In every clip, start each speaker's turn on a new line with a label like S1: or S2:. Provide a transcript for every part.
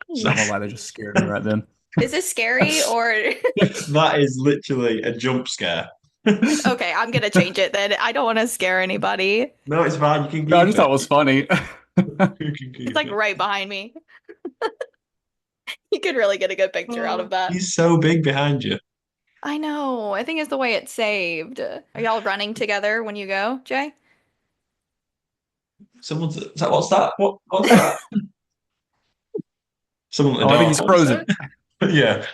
S1: Not gonna lie, they just scared me right then.
S2: Is this scary or
S3: That is literally a jump scare.
S2: okay, I'm gonna change it then. I don't want to scare anybody.
S3: No, it's fine. You can
S1: No, I
S3: keep
S1: just thought
S3: it.
S1: it was funny.
S3: You can
S2: It's
S3: keep
S2: like
S3: it.
S2: right behind me. You could really get a good picture out of
S3: Oh,
S2: that.
S3: he's so big behind you.
S2: I know. I think it's the way it's saved. Are y'all running together when you go, Jay?
S3: Someone's. Is that, what's that? What's that? Someone at the
S1: Oh, I think
S3: door.
S1: he's
S3: What was
S1: frozen.
S3: that? Yeah.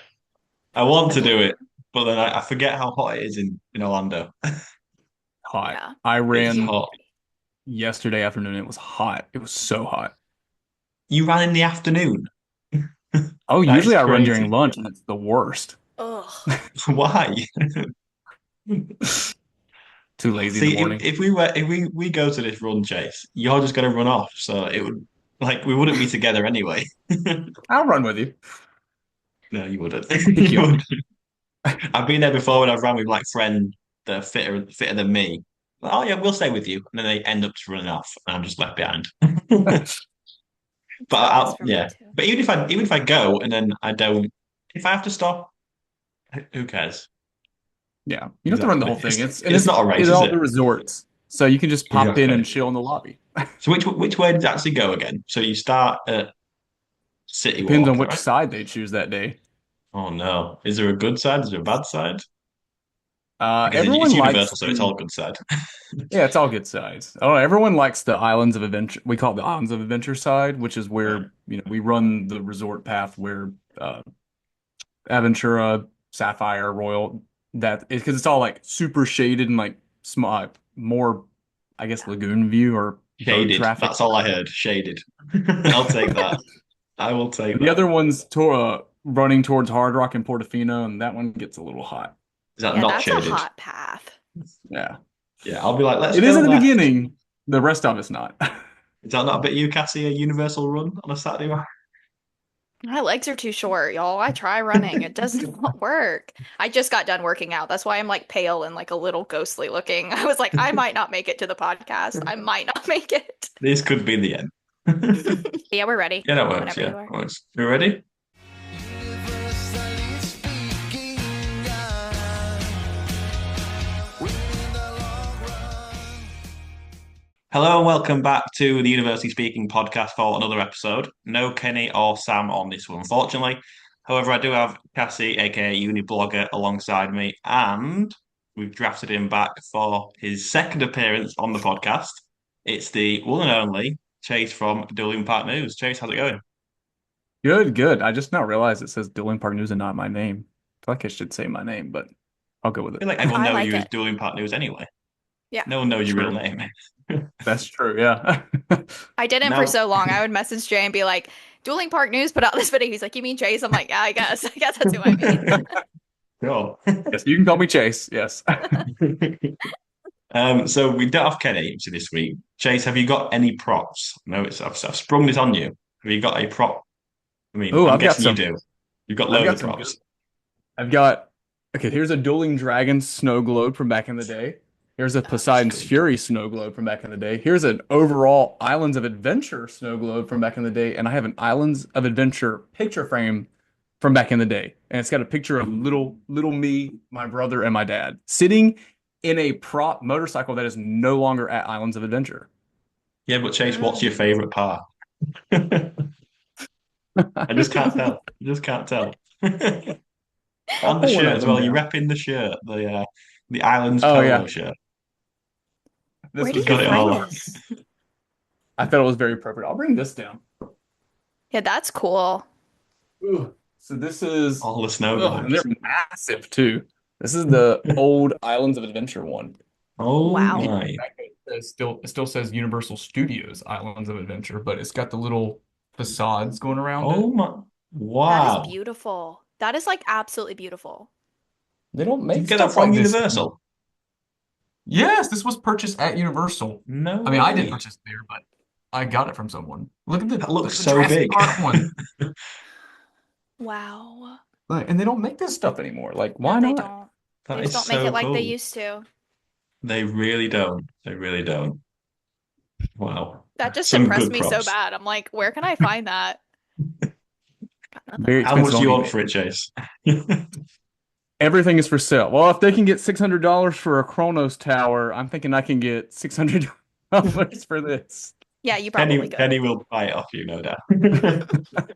S3: I want to do it, but then I forget how hot it is in Orlando.
S1: Hot.
S2: Yeah.
S1: I
S3: It's
S1: ran
S3: hot.
S1: yesterday afternoon. It was hot. It was so hot.
S3: You ran in the afternoon.
S1: Oh,
S3: That is
S1: usually I run during
S3: crazy.
S1: lunch and it's the worst.
S2: Ugh.
S3: Why?
S1: Too lazy in the
S3: See,
S1: morning.
S3: if we go to this run chase, you're just gonna run off. So it would like we wouldn't be together anyway.
S1: I'll run with you.
S3: No, you wouldn't.
S1: I'll pick
S3: You
S1: you up.
S3: would. I've been there before when I've ran with like friends that are fitter than me. Like, oh yeah, we'll stay with you, and then they end up just running off, and I'm just left behind.
S2: It's
S3: But
S2: how it is
S3: I'll
S2: for me
S3: yeah.
S2: too.
S3: But even if I go and then I don't, if I have to stop, who cares?
S1: Yeah, you don't have to run the
S3: Exactly.
S1: whole thing.
S3: It's not a race,
S1: It's
S3: is
S1: all
S3: it?
S1: the resorts, so you can just pop in
S3: Exactly.
S1: and chill in the lobby.
S3: So which way does it actually go again? So you start at City
S1: Depends on
S3: Walk,
S1: which
S3: right?
S1: side they choose that day.
S3: Oh no. Is there a good side? Is there a bad side? Because it's
S1: Everyone likes
S3: Universal, so it's
S1: the
S3: all good side.
S1: Yeah, it's all good sides. Oh, everyone likes the Islands of Adventure. We call it the Islands of Adventure side, which is
S3: Right.
S1: where, we run the resort path where Aventura, Sapphire, Royal, that is because it's all like super shaded and like small, more, I guess, lagoon view or boat
S3: Shaded.
S1: traffic.
S3: That's all I heard. Shaded. I'll take that. I will take
S1: The
S3: that.
S1: other one's to running towards Hard Rock and Portofino, and that one gets a little hot.
S3: Is that
S2: Yeah,
S3: not
S2: that's a
S3: shaded?
S2: hot path.
S1: Yeah.
S3: Yeah, I'll be like, let's
S1: It is
S3: go
S1: in the
S3: left.
S1: beginning. The rest of it's not.
S3: Is that not a bit you, Cassie, a universal run on a Saturday morning?
S2: My legs are too short, y'all. I try running. It does not work. I just got done working out. That's why I'm like pale and like a little ghostly looking. I was like, I might not make it to the podcast. I might not make it.
S3: This could be the end.
S2: Yeah, we're ready
S3: Yeah, that works.
S2: whenever
S3: Yeah,
S2: you are.
S3: that works. You ready?
S4: Universally speaking, we in the long run.
S3: Hello and welcome back to the University Speaking podcast for another episode. No Kenny or Sam on this one, unfortunately. However, I do have Cassie, aka Uni Blogger, alongside me, and we've drafted him back for his second appearance on the podcast. It's the one and only Chase from Dueling Park News. Chase, how's it going?
S1: Good, good. I just now realized it says Dueling Park News and not my name. I feel like I should say my name, but I'll go with
S3: I
S1: it.
S3: feel like everyone
S2: I
S3: knows
S2: like
S3: you as
S2: it.
S3: Dueling Park News anyway.
S2: Yeah.
S3: No one knows your real
S1: True.
S3: name.
S1: That's true, yeah.
S2: I didn't for
S3: Now,
S2: so long. I would message Jay and be like, Dueling Park News put out this video. He's like, you mean Chase? I'm like, yeah, I guess. I guess that's who I mean.
S3: sure.
S1: Yes, you can call me Chase. Yes.
S3: So we don't have Kenny to this week. Chase, have you got any props? No, I've sprung this on you. Have you got a prop? I mean,
S1: Oh,
S3: I'm guessing you do. You've got
S1: I've
S3: loads
S1: got
S3: of
S1: some good.
S3: props.
S1: I've got Okay, here's a Dueling Dragon snow globe from back in the day. Here's a
S2: Oh, yeah.
S1: Poseidon's Fury snow globe from back in the day. Here's an overall Islands of Adventure snow globe from back in the day. And I have an Islands of Adventure picture frame from back in the day. And it's got a picture of little me, my brother, and my dad sitting in a prop motorcycle that is no longer at Islands of Adventure.
S3: Yeah, but Chase, what's your
S2: Mm.
S3: favorite part? I just can't tell. I just can't tell.
S1: I'll
S3: And the
S1: pull one
S3: shirt
S1: of
S3: as
S1: them
S3: well. You're
S1: down.
S3: repping the shirt, the Islands
S1: Oh
S3: polo
S1: yeah,
S3: shirt.
S1: this
S2: Where
S1: was
S2: did you
S3: Got it
S1: given to
S2: find
S1: me.
S3: all.
S2: this?
S1: I thought it was very appropriate. I'll bring this down.
S2: Yeah, that's cool.
S1: Ooh. So this is,
S3: All the snow
S1: and they're
S3: globes.
S1: massive too. This is the old Islands of Adventure one.
S3: Oh
S2: Wow.
S1: And
S3: my.
S1: it still says Universal Studios Islands of Adventure, but it's got the little facades going around
S3: Oh
S1: it.
S3: my.
S2: That is
S3: Wow.
S2: beautiful. That is like absolutely beautiful.
S1: They don't
S3: Did you
S1: make
S3: get that
S1: stuff
S3: from
S1: like this
S3: Universal?
S1: anymore. Yes, this was purchased at Universal.
S3: No
S1: I mean, I didn't
S3: way.
S1: purchase it there, but I got it from someone. Look at
S3: That looks
S1: the
S3: so
S1: Jurassic
S3: big.
S1: Park one.
S2: Wow.
S1: And they don't make this stuff anymore. Like,
S2: No,
S1: why
S2: they
S1: not?
S2: don't. They
S3: That
S2: just
S3: is
S2: don't make it
S3: so
S2: like they
S3: cool.
S2: used to.
S3: They really don't. They really don't. Wow.
S2: That just
S3: Some
S2: depressed
S3: good
S2: me so
S3: props.
S2: bad. I'm like, where can I find that? Nothing
S1: Very
S2: like
S3: How
S2: it.
S3: much
S1: expensive
S3: do
S1: on
S3: you want
S1: eBay.
S3: for it, Chase?
S1: Everything is for sale. Well, if they can get $600 for a Chronos tower, I'm thinking I can get $600 for this.
S2: Yeah, you probably
S3: Penny,
S2: could.
S3: Penny will buy it off you, no doubt.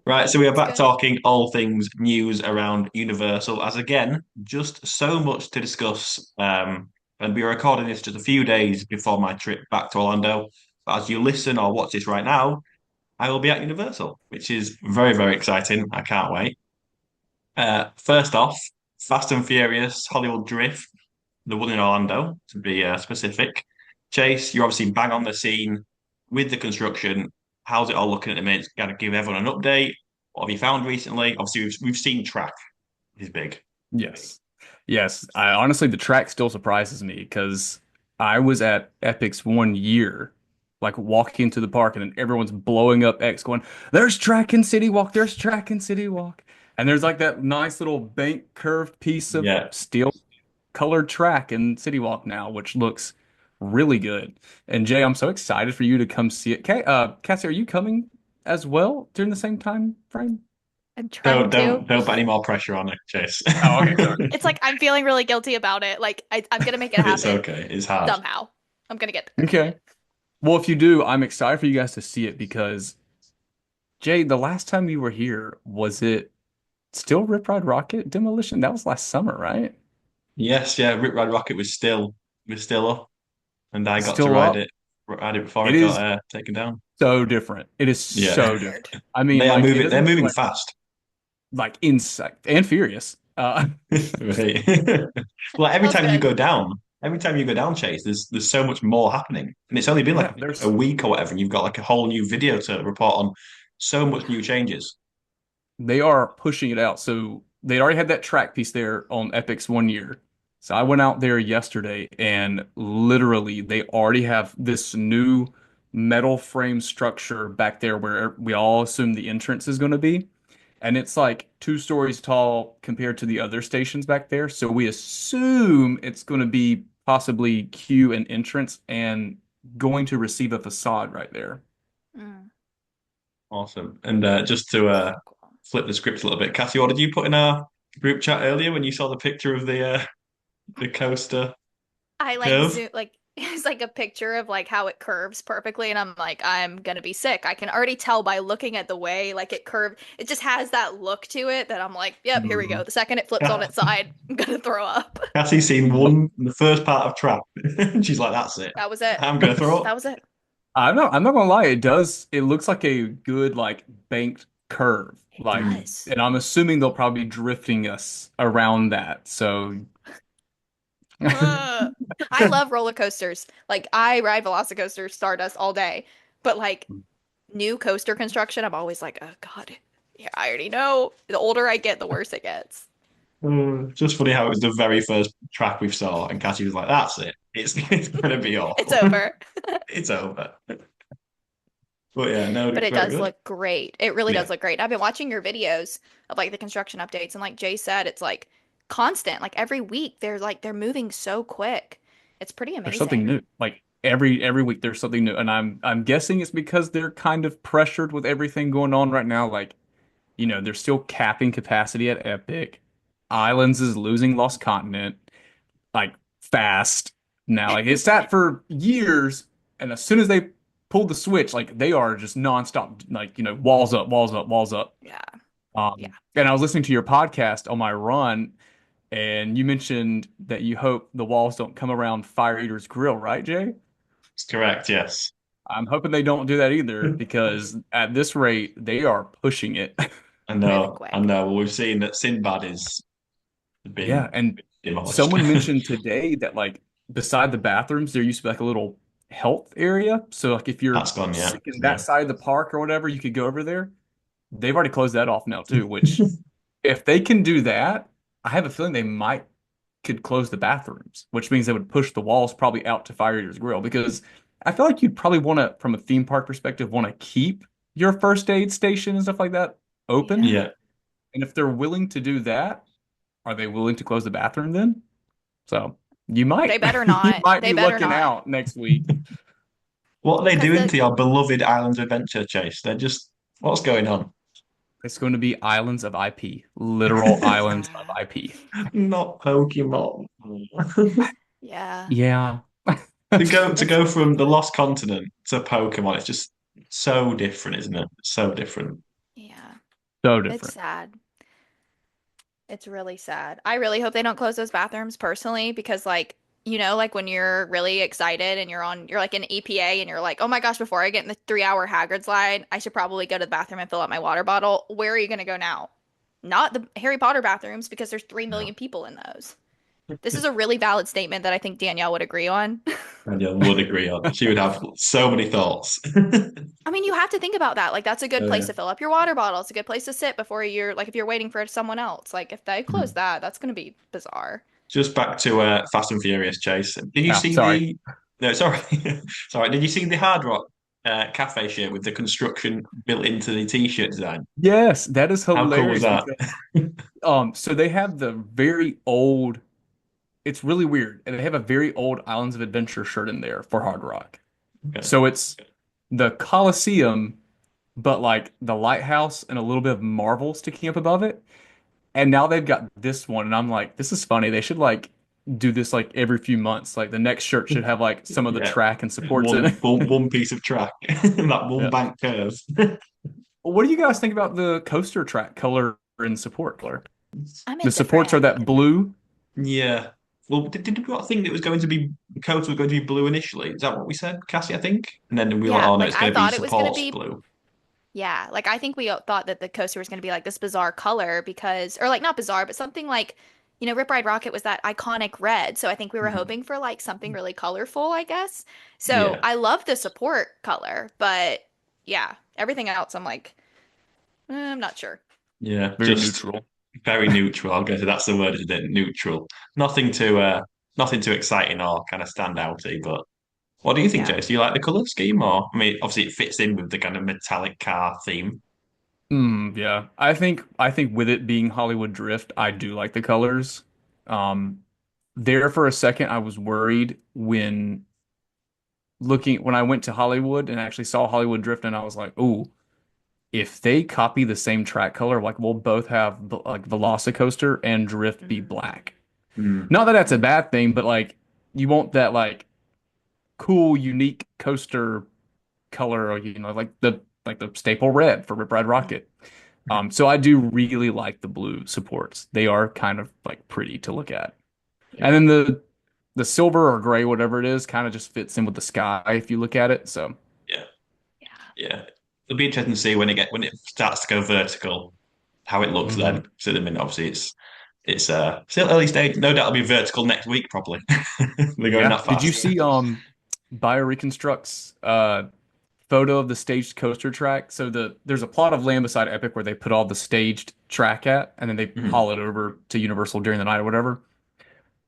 S3: Right, so we are
S2: It's
S3: back
S2: good.
S3: talking all things news around Universal, as again, just so much to discuss. And we're recording this just a few days before my trip back to Orlando. But as you listen or watch this right now, I will be at Universal, which is very, very exciting. I can't wait. First off, Fast and Furious, Hollywood Drift, the one in Orlando, to be specific. Chase, you're obviously bang on the scene with the construction. How's it all looking at the minute? Got to give everyone an update. What have you found recently? Obviously, we've seen track is big.
S1: Yes. Yes. I honestly, the track still surprises me because I was at Epic's 1 year, like walking into the park, and then everyone's blowing up X going, there's track in City Walk, there's track in City Walk. And there's like that nice little bank curved piece of
S3: Yeah.
S1: steel colored track in City Walk now, which looks really good. And Jay, I'm so excited for you to come see it. Cassie, are you coming as well during the same time frame?
S2: I'm trying
S3: Don't
S2: to.
S3: put any more pressure on it, Chase.
S1: Oh, okay, sorry.
S2: It's like I'm feeling really guilty about it. Like I'm gonna make it
S3: It's
S2: happen
S3: okay. It's hard.
S2: somehow. I'm gonna get there.
S1: Okay. Well, if you do, I'm excited for you guys to see it because Jay, the last time you were here, was it still Rip Ride Rocket Demolition? That was last summer, right?
S3: Yes, yeah. Rip Ride Rocket was still up, and I got to
S1: Still up.
S3: ride it before
S1: It
S3: it got
S1: is
S3: taken down.
S1: so different. It is
S3: Yeah,
S1: so different.
S2: Weird.
S1: I mean,
S3: they are
S1: like it
S3: moving. They're
S1: doesn't feel
S3: moving fast.
S1: like insect and furious.
S3: Right. Well, every
S2: Feels
S3: time you
S2: good.
S3: go down, Chase, there's so much more happening, and it's only been
S1: Yeah,
S3: like a
S1: there's
S3: week or whatever, and you've got like a whole new video to report on. So much new changes.
S1: they are pushing it out. So they already had that track piece there on Epic's 1 year. So I went out there yesterday and literally they already have this new metal frame structure back there where we all assume the entrance is going to be. And it's like 2 stories tall compared to the other stations back there. So we assume it's going to be possibly queue and entrance and going to receive a facade right there.
S2: Mm,
S3: Awesome. And just to
S2: so cool.
S3: flip the script a little bit, Cassie, what did you put in our group chat earlier when you saw the picture of the coaster
S2: I like
S3: curve?
S2: zoom like it's like a picture of like how it curves perfectly, and I'm like, I'm gonna be sick. I can already tell by looking at the way like it curved. It just has that look to it that I'm like, yep, here we go.
S1: Mhm.
S2: The second it flips on its side, I'm gonna throw up.
S3: Cassie's seen the first part of Trap. She's like, that's it.
S2: That was it.
S3: I'm gonna throw up.
S2: That was it.
S1: I'm not gonna lie, it looks like a good like banked curve.
S2: It
S1: Like
S3: Mm.
S2: does.
S1: and I'm assuming they'll probably be drifting us around that. So
S2: Ugh. I love roller coasters. Like I ride Velocicoaster Stardust all day, but like new coaster construction, I'm always like, oh God, yeah, I already know. The older I get, the worse it gets.
S3: Just funny how it was the very first track we saw, and Cassie was like, "That's it. It's gonna be
S2: It's
S3: awful.
S2: over.
S3: It's over." But yeah, no,
S2: But
S3: it's
S2: it
S3: very
S2: does
S3: good.
S2: look great. It really
S3: Yeah,
S2: does look great. I've been watching your videos of like the construction updates, and like Jay said, it's like constant. Like every week, they're moving so quick. It's pretty
S1: there's something
S2: amazing.
S1: new. Like every week there's something new. And I'm guessing it's because they're kind of pressured with everything going on right now. Like, they're still capping capacity at Epic. Islands is losing Lost Continent like fast now. Like it's sat for years, and as soon as they pulled the switch, like they are just nonstop, like walls up, walls up, walls up.
S2: Yeah, yeah.
S1: And I was listening to your podcast on my run, and you mentioned that you hope the walls don't come around Fire Eater's grill, right, Jay?
S3: it's correct. Yes,
S1: I'm hoping they don't do that either because at this rate, they are pushing it.
S3: I
S2: Moving
S3: know. I
S2: quick.
S3: know. Well, we've seen that Sinbad is
S1: Yeah,
S3: been
S1: and
S3: demolished.
S1: someone mentioned today that like beside the bathrooms, there used to be like a little health area. So like if you're
S3: That's gone. Yeah,
S1: sick in that
S3: yeah.
S1: side of the park or whatever, you could go over there. They've already closed that off now too, which if they can do that, I have a feeling they might could close the bathrooms, which means they would push the walls probably out to Fire Eater's Grill because I feel like you'd probably want to, from a theme park perspective, want to keep your first aid station and stuff like that open.
S2: Yeah.
S3: Yeah.
S1: And if they're willing to do that, are they willing to close the bathroom then? So you might
S2: They better
S1: you
S2: not.
S1: might
S2: They
S1: be
S2: better
S1: looking
S2: not.
S1: out next week.
S3: What are they
S2: Because
S3: doing
S2: the
S3: to your beloved Islands Adventure, Chase? They're just what's going on?
S1: It's going to be islands of IP, literal islands of
S2: Yeah.
S1: IP.
S3: Not Pokemon.
S2: Yeah.
S1: Yeah.
S2: It's
S3: To go from the
S2: ridiculous.
S3: Lost Continent to Pokemon, it's just so different, isn't it? So different.
S2: Yeah.
S1: So
S2: It's
S1: different.
S2: sad. It's really sad. I really hope they don't close those bathrooms personally because like, like when you're really excited and you're like in EPA and you're like, "Oh my gosh, before I get in the 3-hour Hagrid's line, I should probably go to the bathroom and fill up my water bottle." Where are you going to go now? Not the Harry Potter bathrooms because there's 3
S3: No.
S2: million people in those. This is a really valid statement that I think Danielle would agree on.
S3: And I would agree on. She would have so many thoughts.
S2: I mean, you have to think about that. Like, that's a good
S3: Oh
S2: place
S3: yeah.
S2: to fill up your water bottle. It's a good place to sit before you're like, if you're waiting for someone else. Like, if they close
S3: Mhm.
S2: that, that's going to be bizarre.
S3: Just back to Fast and Furious, Chase. Did you
S1: Yeah,
S3: see
S1: sorry.
S3: the? No, sorry, sorry. Did you see the Hard Rock cafe shirt with the construction built into the t-shirt design?
S1: Yes, that is
S3: How cool was
S1: hilarious
S3: that?
S1: because so they have the very old, it's really weird. And they have a very old Islands of Adventure shirt in there for Hard Rock.
S3: Okay.
S1: So it's the Coliseum, but like the lighthouse and a little bit of Marvel sticking up above it. And now they've got this one, and I'm like, this is funny. They should like do this like every few months. Like the next shirt should have like some of the
S3: Yeah,
S1: track and supports in
S3: one
S1: it.
S3: one piece of track, that one
S1: Yeah.
S3: bank curve.
S1: What do you guys think about the coaster track color and support color?
S2: I'm
S1: The supports are
S2: indifferent.
S1: that blue.
S3: Yeah. Well, did we not think it was going to be the coat was going to be blue initially? Is that what we said, Cassie? I think, and then we were like,
S2: Yeah,
S3: oh no,
S2: like
S3: it's
S2: I
S3: going to be
S2: thought it was going to
S3: supports
S2: be,
S3: blue.
S2: yeah, like I think we thought that the coaster was going to be like this bizarre color because, or like not bizarre, but something like, Rip Ride Rocket was that iconic red. So I think we were
S3: Mhm.
S2: hoping for like something really colorful, I guess. So
S3: Yeah,
S2: I love the support color, but yeah, everything else I'm like, I'm not sure.
S3: yeah,
S1: Very
S3: just
S1: neutral.
S3: very neutral. I'll go to that's the word, isn't it? Neutral. Nothing too exciting or kind of standouty. But what do you think,
S2: Yeah.
S3: Jace? Do you like the color scheme, or I mean, obviously it fits in with the kind of metallic car theme.
S1: Yeah. I think with it being Hollywood Drift, I do like the colors. Um, there for a second, I was worried when I went to Hollywood and actually saw Hollywood Drift, and I was like, "Ooh, if they copy the same track color, like we'll both have like Velocicoaster and Drift be
S2: Mhm.
S1: black."
S3: Mm.
S1: Not that that's a bad thing, but like you want that like cool, unique coaster color, or like the staple red for Rip Ride Rocket. So I do really like the blue supports. They are kind of like pretty to look at. And
S3: Yeah,
S1: then the silver or gray, whatever it is, kind of just fits in with the sky if you look at it. So
S3: yeah,
S2: Yeah.
S3: yeah. It'll be interesting to see when it starts to go vertical, how it looks
S1: mhm.
S3: then. So at the minute, obviously, it's still early stage. No doubt it'll be vertical next week, probably. They're going
S1: Yeah.
S3: that
S1: Did you
S3: fast.
S1: see BioReconstruct's photo of the staged coaster track? So there's a plot of land beside Epic where they put all the staged track at, and then they
S3: Mhm.
S1: haul it over to Universal during the night or whatever.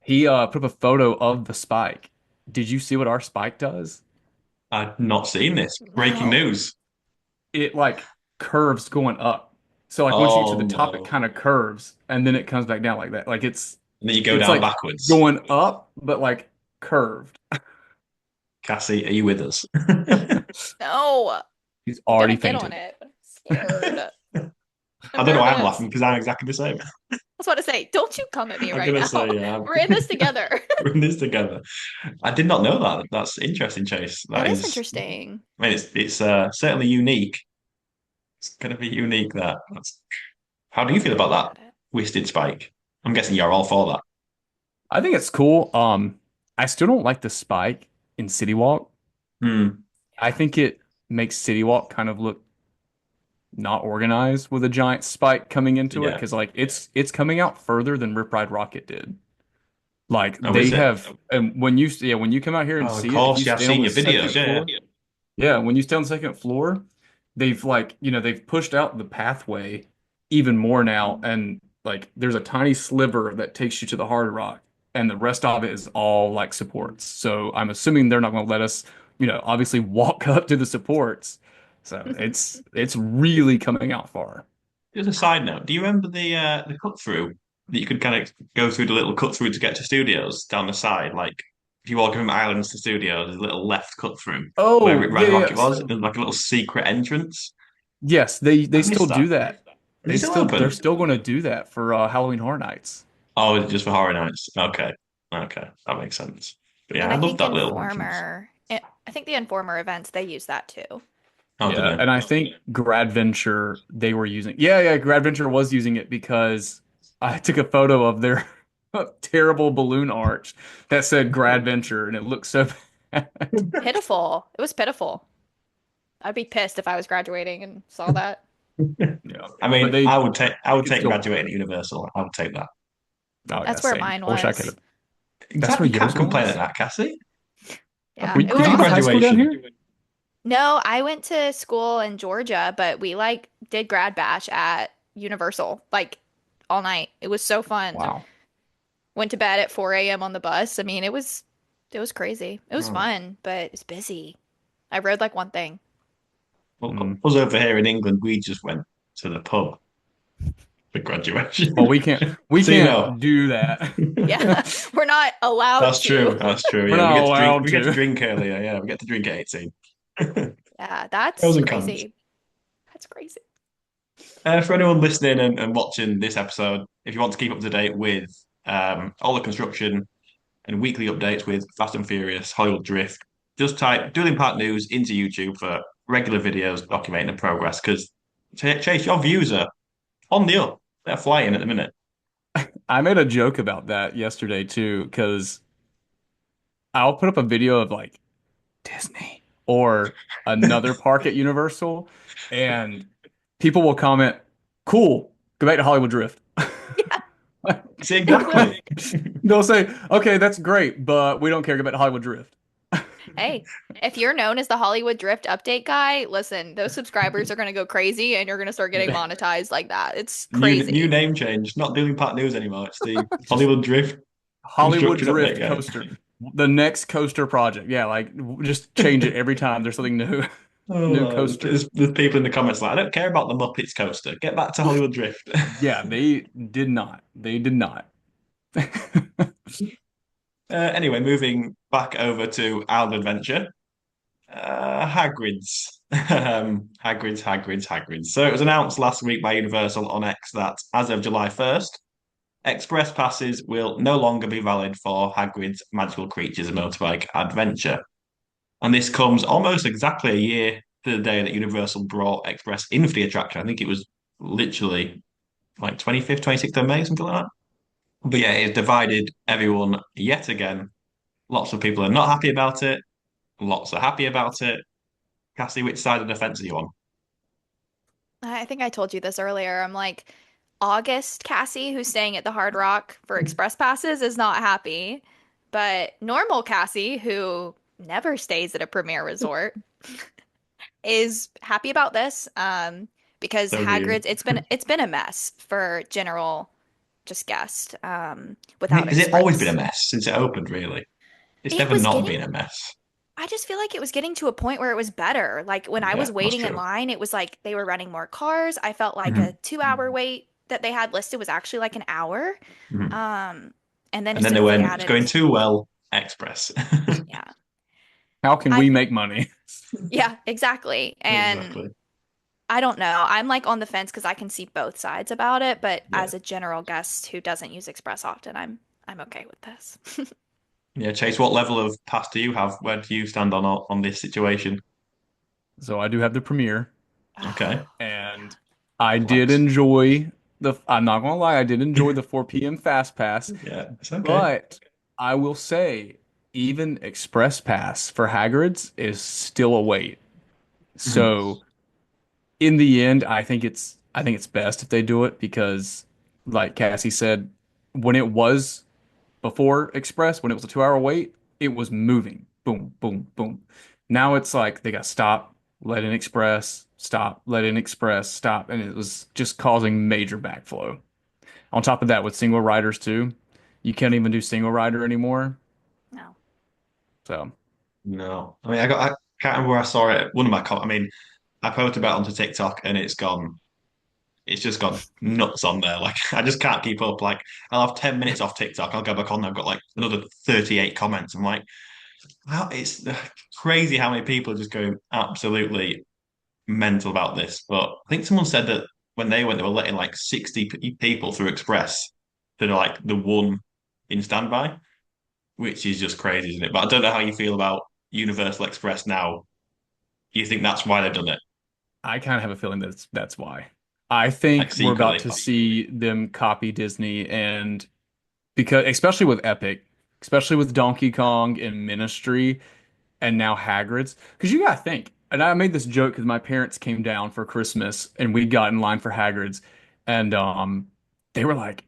S1: He put up a photo of the spike. Did you see what our spike does?
S3: I've not seen this. Breaking
S2: No.
S3: news.
S1: It like curves going up. So like once you get to
S3: Oh
S1: the top, it
S3: no.
S1: kind of curves and then it comes back down like that. Like
S3: And then you go
S1: it's
S3: down
S1: like
S3: backwards.
S1: going up, but like curved.
S3: Cassie, are you with us?
S2: No.
S1: He's
S2: I'm gonna
S1: already
S2: get on
S1: fainted.
S2: it, but I'm scared.
S3: I
S2: I'm
S3: don't know why I'm
S2: nervous.
S3: laughing because I'm exactly the same.
S2: I was about to say, don't you come at me
S3: I'm
S2: right
S3: gonna
S2: now.
S3: say, yeah,
S2: We're in this together.
S3: we're in this together. I did not know that. That's interesting, Chase.
S2: That
S3: That
S2: is
S3: is,
S2: interesting.
S3: I mean, it's certainly unique. It's gonna be unique. How do you
S2: I'm
S3: feel
S2: gonna
S3: about
S2: look
S3: that
S2: at it.
S3: twisted spike? I'm guessing you're all for that.
S1: I think it's cool. I still don't like the spike in City Walk.
S3: Hmm.
S1: I
S2: Yeah.
S1: think it makes City Walk kind of look not organized with a giant spike coming into it
S3: Yeah.
S1: because like it's coming out further than Rip Ride Rocket did. Like
S3: Oh,
S1: they
S3: is it?
S1: have, and when you come out here and
S3: Oh, of
S1: see it, if you
S3: course. Yeah, I've
S1: stand on
S3: seen
S1: the
S3: your videos.
S1: second
S3: Yeah.
S1: floor, yeah, when you stand on the second floor, they've like, they've pushed out the pathway even more now, and like there's a tiny sliver that takes you to the Hard Rock, and the rest of it is all like supports. So I'm assuming they're not going to let us, obviously walk up to the supports. So it's really coming out far.
S3: Just a side note, do you remember the cut through that you could kind of go through the little cut through to get to studios down the side? Like if you walk from Islands to studios, there's a little left cut through where
S1: Oh,
S3: Red
S1: yeah, yeah.
S3: Rocket was,
S1: So
S3: and like a little secret entrance.
S1: yes, they
S3: I
S1: still
S3: missed
S1: do
S3: that.
S1: that.
S3: Is it still
S1: they're
S3: open?
S1: still going to do that for Halloween Horror Nights.
S3: Oh, is it just for Horror Nights? Okay. Okay. That makes sense. But yeah,
S2: And
S3: I
S2: I
S3: love
S2: think
S3: that little entrance.
S2: I think the Informer events, they use that too.
S3: Oh, did
S1: Yeah,
S3: it?
S1: and I think Gradventure they were using. Yeah, Gradventure was using it because I took a photo of their terrible balloon arch that said Gradventure, and it looked so bad.
S2: Pitiful. It was pitiful. I'd be pissed if I was graduating and saw that.
S1: Yeah,
S3: I
S1: but
S3: mean,
S1: they
S3: I
S1: they
S3: would
S1: could
S3: take
S1: still
S3: graduating
S1: work.
S3: at Universal. I would take that.
S1: Oh yeah,
S2: That's where
S1: same.
S2: mine
S1: I wish I could
S2: was.
S1: have.
S3: In
S1: That's
S3: fact,
S1: where
S3: you can't
S1: yours
S3: complain at
S1: was.
S3: that, Cassie.
S2: Yeah, it
S1: Did
S2: was
S1: you go to high
S2: awesome.
S1: school down
S3: Graduation.
S1: here?
S2: No, I went to school in Georgia, but we like did grad bash at Universal like all night. It was so fun.
S1: Wow.
S2: Went to bed at 4 a.m. on the bus. I mean, it was crazy. It was
S3: Oh.
S2: fun, but it's busy. I rode like one thing.
S3: Well,
S1: Mm.
S3: us over here in England, we just went to the pub for graduation.
S1: Well, we
S3: So you know,
S1: can't do that.
S2: Yeah, we're not allowed
S3: that's true.
S2: to.
S3: That's true.
S1: We're
S3: Yeah, we
S1: not
S3: get to drink.
S1: allowed
S3: We get to
S1: to.
S3: drink earlier. Yeah, we get to drink at 18.
S2: Yeah,
S3: Pros
S2: that's
S3: and cons.
S2: crazy. That's crazy.
S3: For anyone listening and watching this episode, if you want to keep up to date with all the construction and weekly updates with Fast and Furious, Hollywood Drift, just type Dueling Park News into YouTube for regular videos documenting the progress. Because Chase, your views are on the up. They're flying at the minute.
S1: I made a joke about that yesterday too, because I'll put up a video of like Disney or another park at Universal, and people will comment, "Cool, go back to Hollywood Drift."
S2: Yeah,
S3: See,
S2: they would.
S3: exactly.
S1: They'll say, "Okay, that's great, but we don't care. Go back to Hollywood Drift."
S2: Hey, if you're known as the Hollywood Drift update guy, listen, those subscribers are going to go crazy and you're going to start getting monetized like that. It's
S3: New
S2: crazy.
S3: name change. Not Dueling Park News anymore. It's the
S1: Just
S3: Hollywood Drift
S1: Hollywood
S3: construction update
S1: Drift
S3: guy.
S1: coaster, the next coaster project. Yeah, like just change it every time there's something new, new
S3: Oh,
S1: coaster.
S3: there's people in the comments like, I don't care about the Muppets coaster. Get back to Hollywood Drift.
S1: Yeah, they did not. They did not.
S3: Anyway, moving back over to Island Adventure. Hagrid's. Hagrid's. So it was announced last week by Universal on X that as of July 1st, express passes will no longer be valid for Hagrid's Magical Creatures and Motorbike Adventure. And this comes almost exactly a year to the day that Universal brought Express into the attraction. I think it was literally like 25th, 26th of May, something like that. But yeah, it's divided everyone yet again. Lots of people are not happy about it. Lots are happy about it. Cassie, which side of the fence are you on?
S2: I think I told you this earlier. I'm like, August Cassie, who's staying at the Hard Rock for express passes, is not happy. But normal Cassie, who never stays at a premier resort, is happy about this. Because
S3: So do you.
S2: Hagrid's, it's been a mess for general just guest, without
S3: Has it always been a
S2: express.
S3: mess since it opened, really? It's
S2: It
S3: never
S2: was
S3: not
S2: getting
S3: been a mess.
S2: I just feel like it was getting to a point where it was better. Like when I was
S3: Yeah, that's
S2: waiting in
S3: true.
S2: line, it was like they were running more cars. I felt like a
S3: Mhm.
S2: 2 hour wait that they had listed was actually like an hour.
S3: Mhm.
S2: Um, and then
S3: And
S2: as
S3: then
S2: soon
S3: they
S2: as they
S3: went, it's
S2: added,
S3: going too well, Express.
S2: yeah,
S1: How can
S2: I,
S1: we make money?
S2: yeah, exactly. And
S3: Exactly.
S2: I don't know. I'm like on the fence because I can see both sides about it, but
S3: Yeah.
S2: as a general guest who doesn't use Express often, I'm okay with this.
S3: Yeah, Chase, what level of pass do you have? Where do you stand on this situation?
S1: So I do have the premiere,
S3: Okay.
S1: and I did
S3: Flex.
S1: enjoy I'm not gonna lie, I did enjoy the 4 p.m. Fast Pass,
S3: Yeah, it's okay.
S1: but I will say even Express Pass for Hagrid's is still a wait.
S3: Mhm.
S1: So in the end, I think it's best if they do it because, like Cassie said, when it was before Express, when it was a 2 hour wait, it was moving. Boom, boom, boom. Now it's like they got stop, let in Express, stop, let in Express, stop, and it was just causing major backflow. On top of that, with single riders too, you can't even do single rider anymore.
S2: No.
S3: Mm-hmm.
S1: So
S3: No. I can't remember where I saw it. One of my, I mean, I posted about it onto TikTok and it's just gone nuts on there. Like, I just can't keep up. Like, I'll have 10 minutes off TikTok. I'll go back on there. I've got like another 38 comments. I'm like, wow, it's crazy how many people are just going absolutely mental about this. But I think someone said that when they went, they were letting like 60 people through Express to like the one in standby, which is just crazy, isn't it? But I don't know how you feel about Universal Express now. Do you think that's why they've done it?
S1: I kind of have a feeling that's why. I
S3: Like
S1: think we're about
S3: secretly,
S1: to see them copy Disney, and because especially with Epic, especially with Donkey Kong and Ministry, and now Hagrid's. Because you gotta think, and I made this joke because my parents came down for Christmas and we got in line for Hagrid's, and they were like,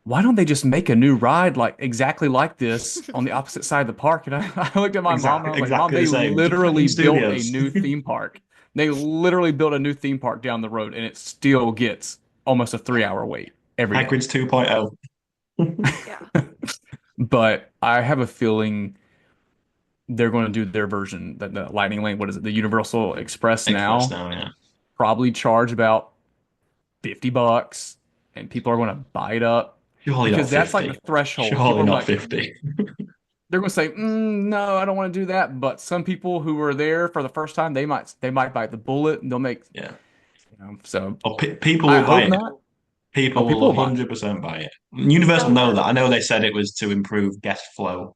S1: "Why don't they just make a new ride like exactly like this on the opposite side of the park?" And I looked at my mom and I was like, "Mom,
S3: exactly
S1: they
S3: the same. Just put
S1: literally
S3: new
S1: built a
S3: studios.
S1: new theme park. They literally built a new theme park down the road, and it still gets almost a
S2: Yeah.
S1: 3 hour wait every day."
S3: Hagrid's 2.0.
S2: Yeah.
S1: But I have a feeling they're going to do their version, the Lightning Lane, what is it, the Universal Express
S3: Express
S1: now,
S3: now, yeah.
S1: probably charge about $50 and people are going to buy it up
S3: Surely not
S1: because that's like the
S3: 50.
S1: threshold. People
S3: Surely
S1: are
S3: not
S1: like,
S3: 50.
S1: they're going to say, no, I don't want to do that. But some people who were there for the first time, they might bite the bullet and they'll make,
S3: Yeah.
S1: so
S3: Or people
S1: I
S3: will buy
S1: hope
S3: it.
S1: not.
S3: People
S1: Oh,
S3: will
S1: people will buy
S3: 100% buy it. Universal
S2: Oh
S3: know
S2: yeah.
S3: that. I know they said it was to improve guest flow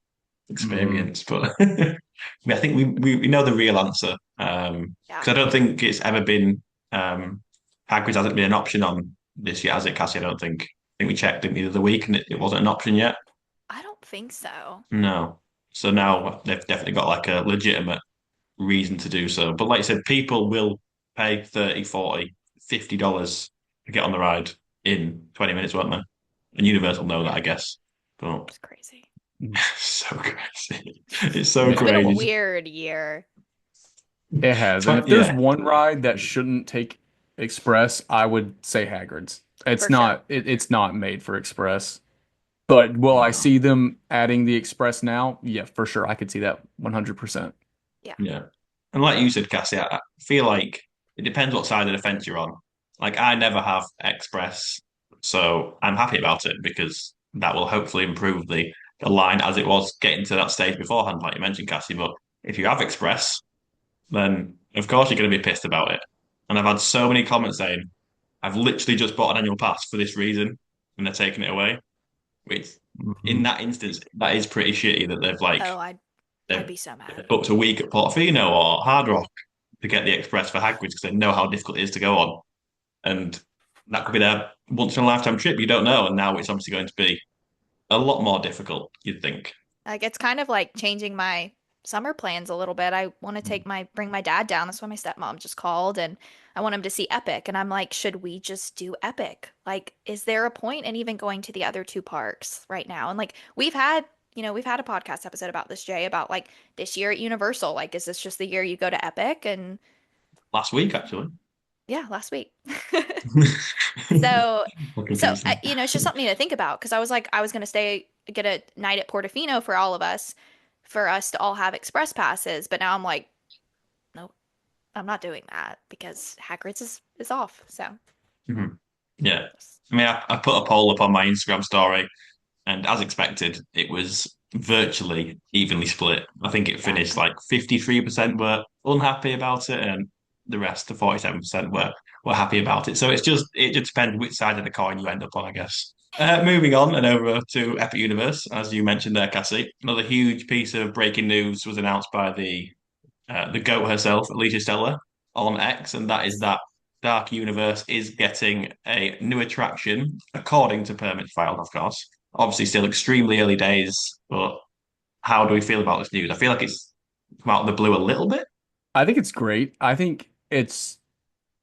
S1: it. Mm,
S3: experience, but I think we know the real answer.
S2: Yeah.
S3: Because I don't think it's ever been Hagrid hasn't been an option on this yet, has it, Cassie? I don't think. I think we checked it the other week and it wasn't an option yet.
S2: I don't think so.
S3: No. So now they've definitely got like a legitimate reason to do so. But like you said, people will pay 30, 40, $50 to get on the ride in 20 minutes, won't they? And Universal know that,
S2: Yeah.
S3: I guess. But
S2: It's crazy.
S1: mm.
S3: so crazy. It's so
S2: It's been a
S1: Yeah,
S3: crazy.
S2: weird year.
S1: it has. And if there's
S3: Yeah,
S1: one ride that shouldn't take Express, I would say Hagrid's.
S2: For sure.
S1: It's not made for Express. But will I
S3: no,
S1: see them adding the Express now? Yeah, for sure. I could see that 100%.
S2: Yeah.
S3: yeah. And like you said, Cassie, I feel like it depends what side of the fence you're on. Like I never have Express, so I'm happy about it because that will hopefully improve the line as it was getting to that stage beforehand, like you mentioned, Cassie. But if you have Express, then of course you're going to be pissed about it. And I've had so many comments saying, I've literally just bought an annual pass for this reason, and they're taking it away. Which, in
S1: Mhm.
S3: that instance, that is pretty shitty that they've like
S2: Oh, I'd
S3: they've
S2: be so mad.
S3: booked a week at Portofino or Hard Rock to get the express for Hagrid's because they know how difficult it is to go on, and that could be their once in a lifetime trip. You don't know, and now it's obviously going to be a lot more difficult. You'd think.
S2: Like it's kind of like changing my summer plans a little bit. I want to bring my dad down. That's why my stepmom just called and I want him to see Epic. And I'm like, should we just do Epic? Like, is there a point in even going to the other two parks right now? And like we've had a podcast episode about this, Jay, about like this year at Universal. Like, is this just the year you go to Epic? And
S3: Last week, actually.
S2: yeah, last week. So,
S3: More confusing.
S2: it's just something to think about because I was like, I was gonna get a night at Portofino for all of us, for us to all have express passes. But now I'm like, nope, I'm not doing that because Hagrid's is off. So,
S3: Mhm. Yeah. I mean, I put a poll up on my Instagram story, and as expected, it was virtually evenly split. I think it
S2: yeah,
S3: finished like 53% were unhappy about it, and the rest, the 47%, were happy about it. So it just depends which side of the coin you end up on, I guess. Moving on and over to Epic Universe, as you mentioned there, Cassie. Another huge piece of breaking news was announced by the goat herself, Alicia Stella, on X, and that is
S2: yes.
S3: that Dark Universe is getting a new attraction, according to permits filed, of course. Obviously, still extremely early days, but how do we feel about this news? I feel like it's come out of the blue a little bit.
S1: I think it's great. I think it's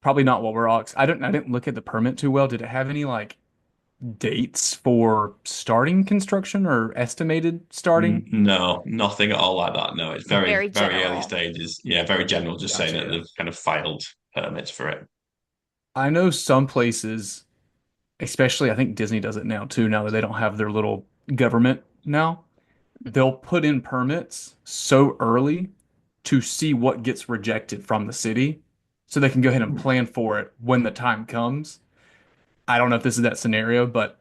S1: probably not what we're all. I didn't look at the permit too well. Did it have any like dates for starting construction or estimated starting?
S3: No, nothing at all like that. No, it's very,
S2: Very
S3: very early
S2: general.
S3: stages. Yeah, very general, just saying
S1: Gotcha.
S3: that
S1: Yeah.
S3: they've kind of filed permits for it.
S1: I know some places, especially I think Disney does it now too, now that they don't have their little government now. They'll put in permits so early to see what gets rejected from the city so they can go ahead and plan for it when the time comes. I don't know if this is that scenario, but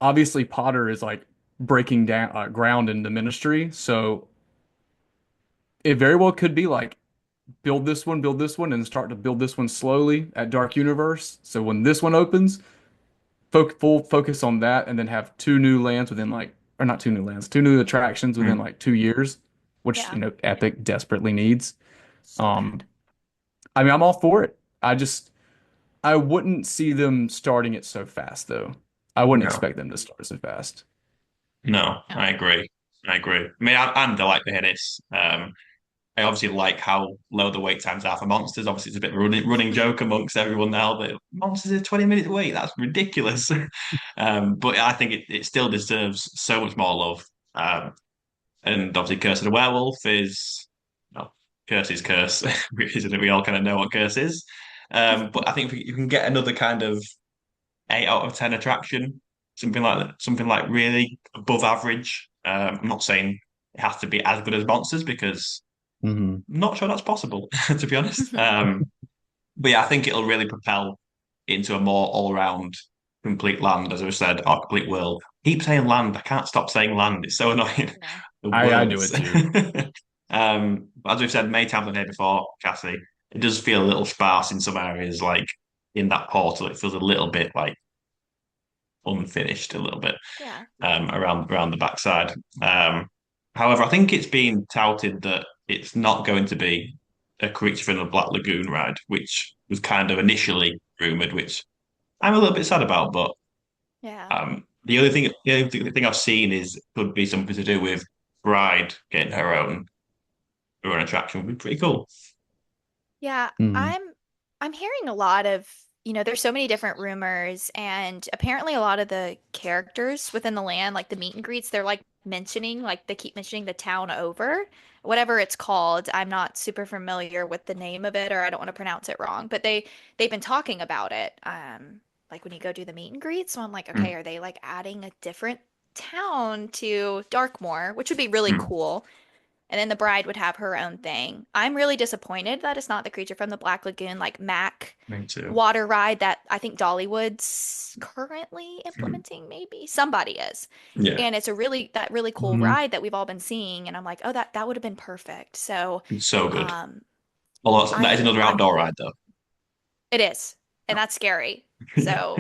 S1: obviously Potter is like breaking down ground in the ministry, so it very well could be like build this one, and start to build this one slowly at Dark Universe. So when this one opens, full focus on that, and then have two new lands within like, or not two new lands, two new attractions within
S3: Mm.
S1: like 2 years, which
S2: Yeah,
S1: Epic desperately needs.
S2: so
S1: Um,
S2: bad.
S1: I mean, I'm all for it. I wouldn't see them starting it so fast though. I wouldn't
S3: No.
S1: expect them to start so fast.
S3: No,
S2: Yeah.
S3: I agree. I agree. I mean, I'm delighted to hear this. I obviously like how low the wait times are for monsters. Obviously, it's a bit of a running joke amongst everyone now that monsters are 20 minutes wait. That's ridiculous. But I think it still deserves so much more love. Um, and obviously, Curse of the Werewolf is, well, Curse is Curse, isn't it? We all kind of know what Curse is. But I think if you can get another kind of 8 out of 10 attraction, something like that, something like really above average. I'm not saying it has to be as good as monsters because
S1: Hmm.
S3: I'm not sure that's possible, to be honest. But yeah, I think it'll really propel into a more all-round complete land, as I said, or complete world. Keep saying land. I can't stop saying land. It's so annoying.
S2: No.
S3: The
S1: I do
S3: words.
S1: it too.
S3: But as we've said many times on here before, Cassie, it does feel a little sparse in some areas. Like in that portal, it feels a little bit like unfinished, a little bit
S2: Yeah.
S3: around the backside. However, I think it's been touted that it's not going to be a creature from the Black Lagoon ride, which was kind of initially rumored, which I'm a little bit sad about. But
S2: Yeah.
S3: the only thing I've seen is could be something to do with Bride getting her own attraction. Would be pretty cool.
S2: Yeah,
S1: Hmm.
S2: I'm hearing a lot of, there's so many different rumors, and apparently a lot of the characters within the land, like the meet and greets, they're like mentioning, like they keep mentioning the town over, whatever it's called. I'm not super familiar with the name of it, or I don't want to pronounce it wrong, but they've been talking about it. Like when you go do the meet and greet, so I'm like, okay,
S3: Mm,
S2: are they like adding a different town to Darkmoor, which would be really
S3: mm.
S2: cool. And then the bride would have her own thing. I'm really disappointed that it's not the creature from the Black Lagoon, like Mac
S3: Me too.
S2: water ride that I think Dollywood's currently
S3: Mm.
S2: implementing, maybe. Somebody is.
S3: Yeah,
S2: And it's a really cool
S1: Hmm.
S2: ride that we've all been seeing. And I'm like, oh, that would have been perfect. So
S3: it's so good.
S2: um
S3: Although that is another
S2: I'm
S3: outdoor ride, though.
S2: it is. And that's scary. So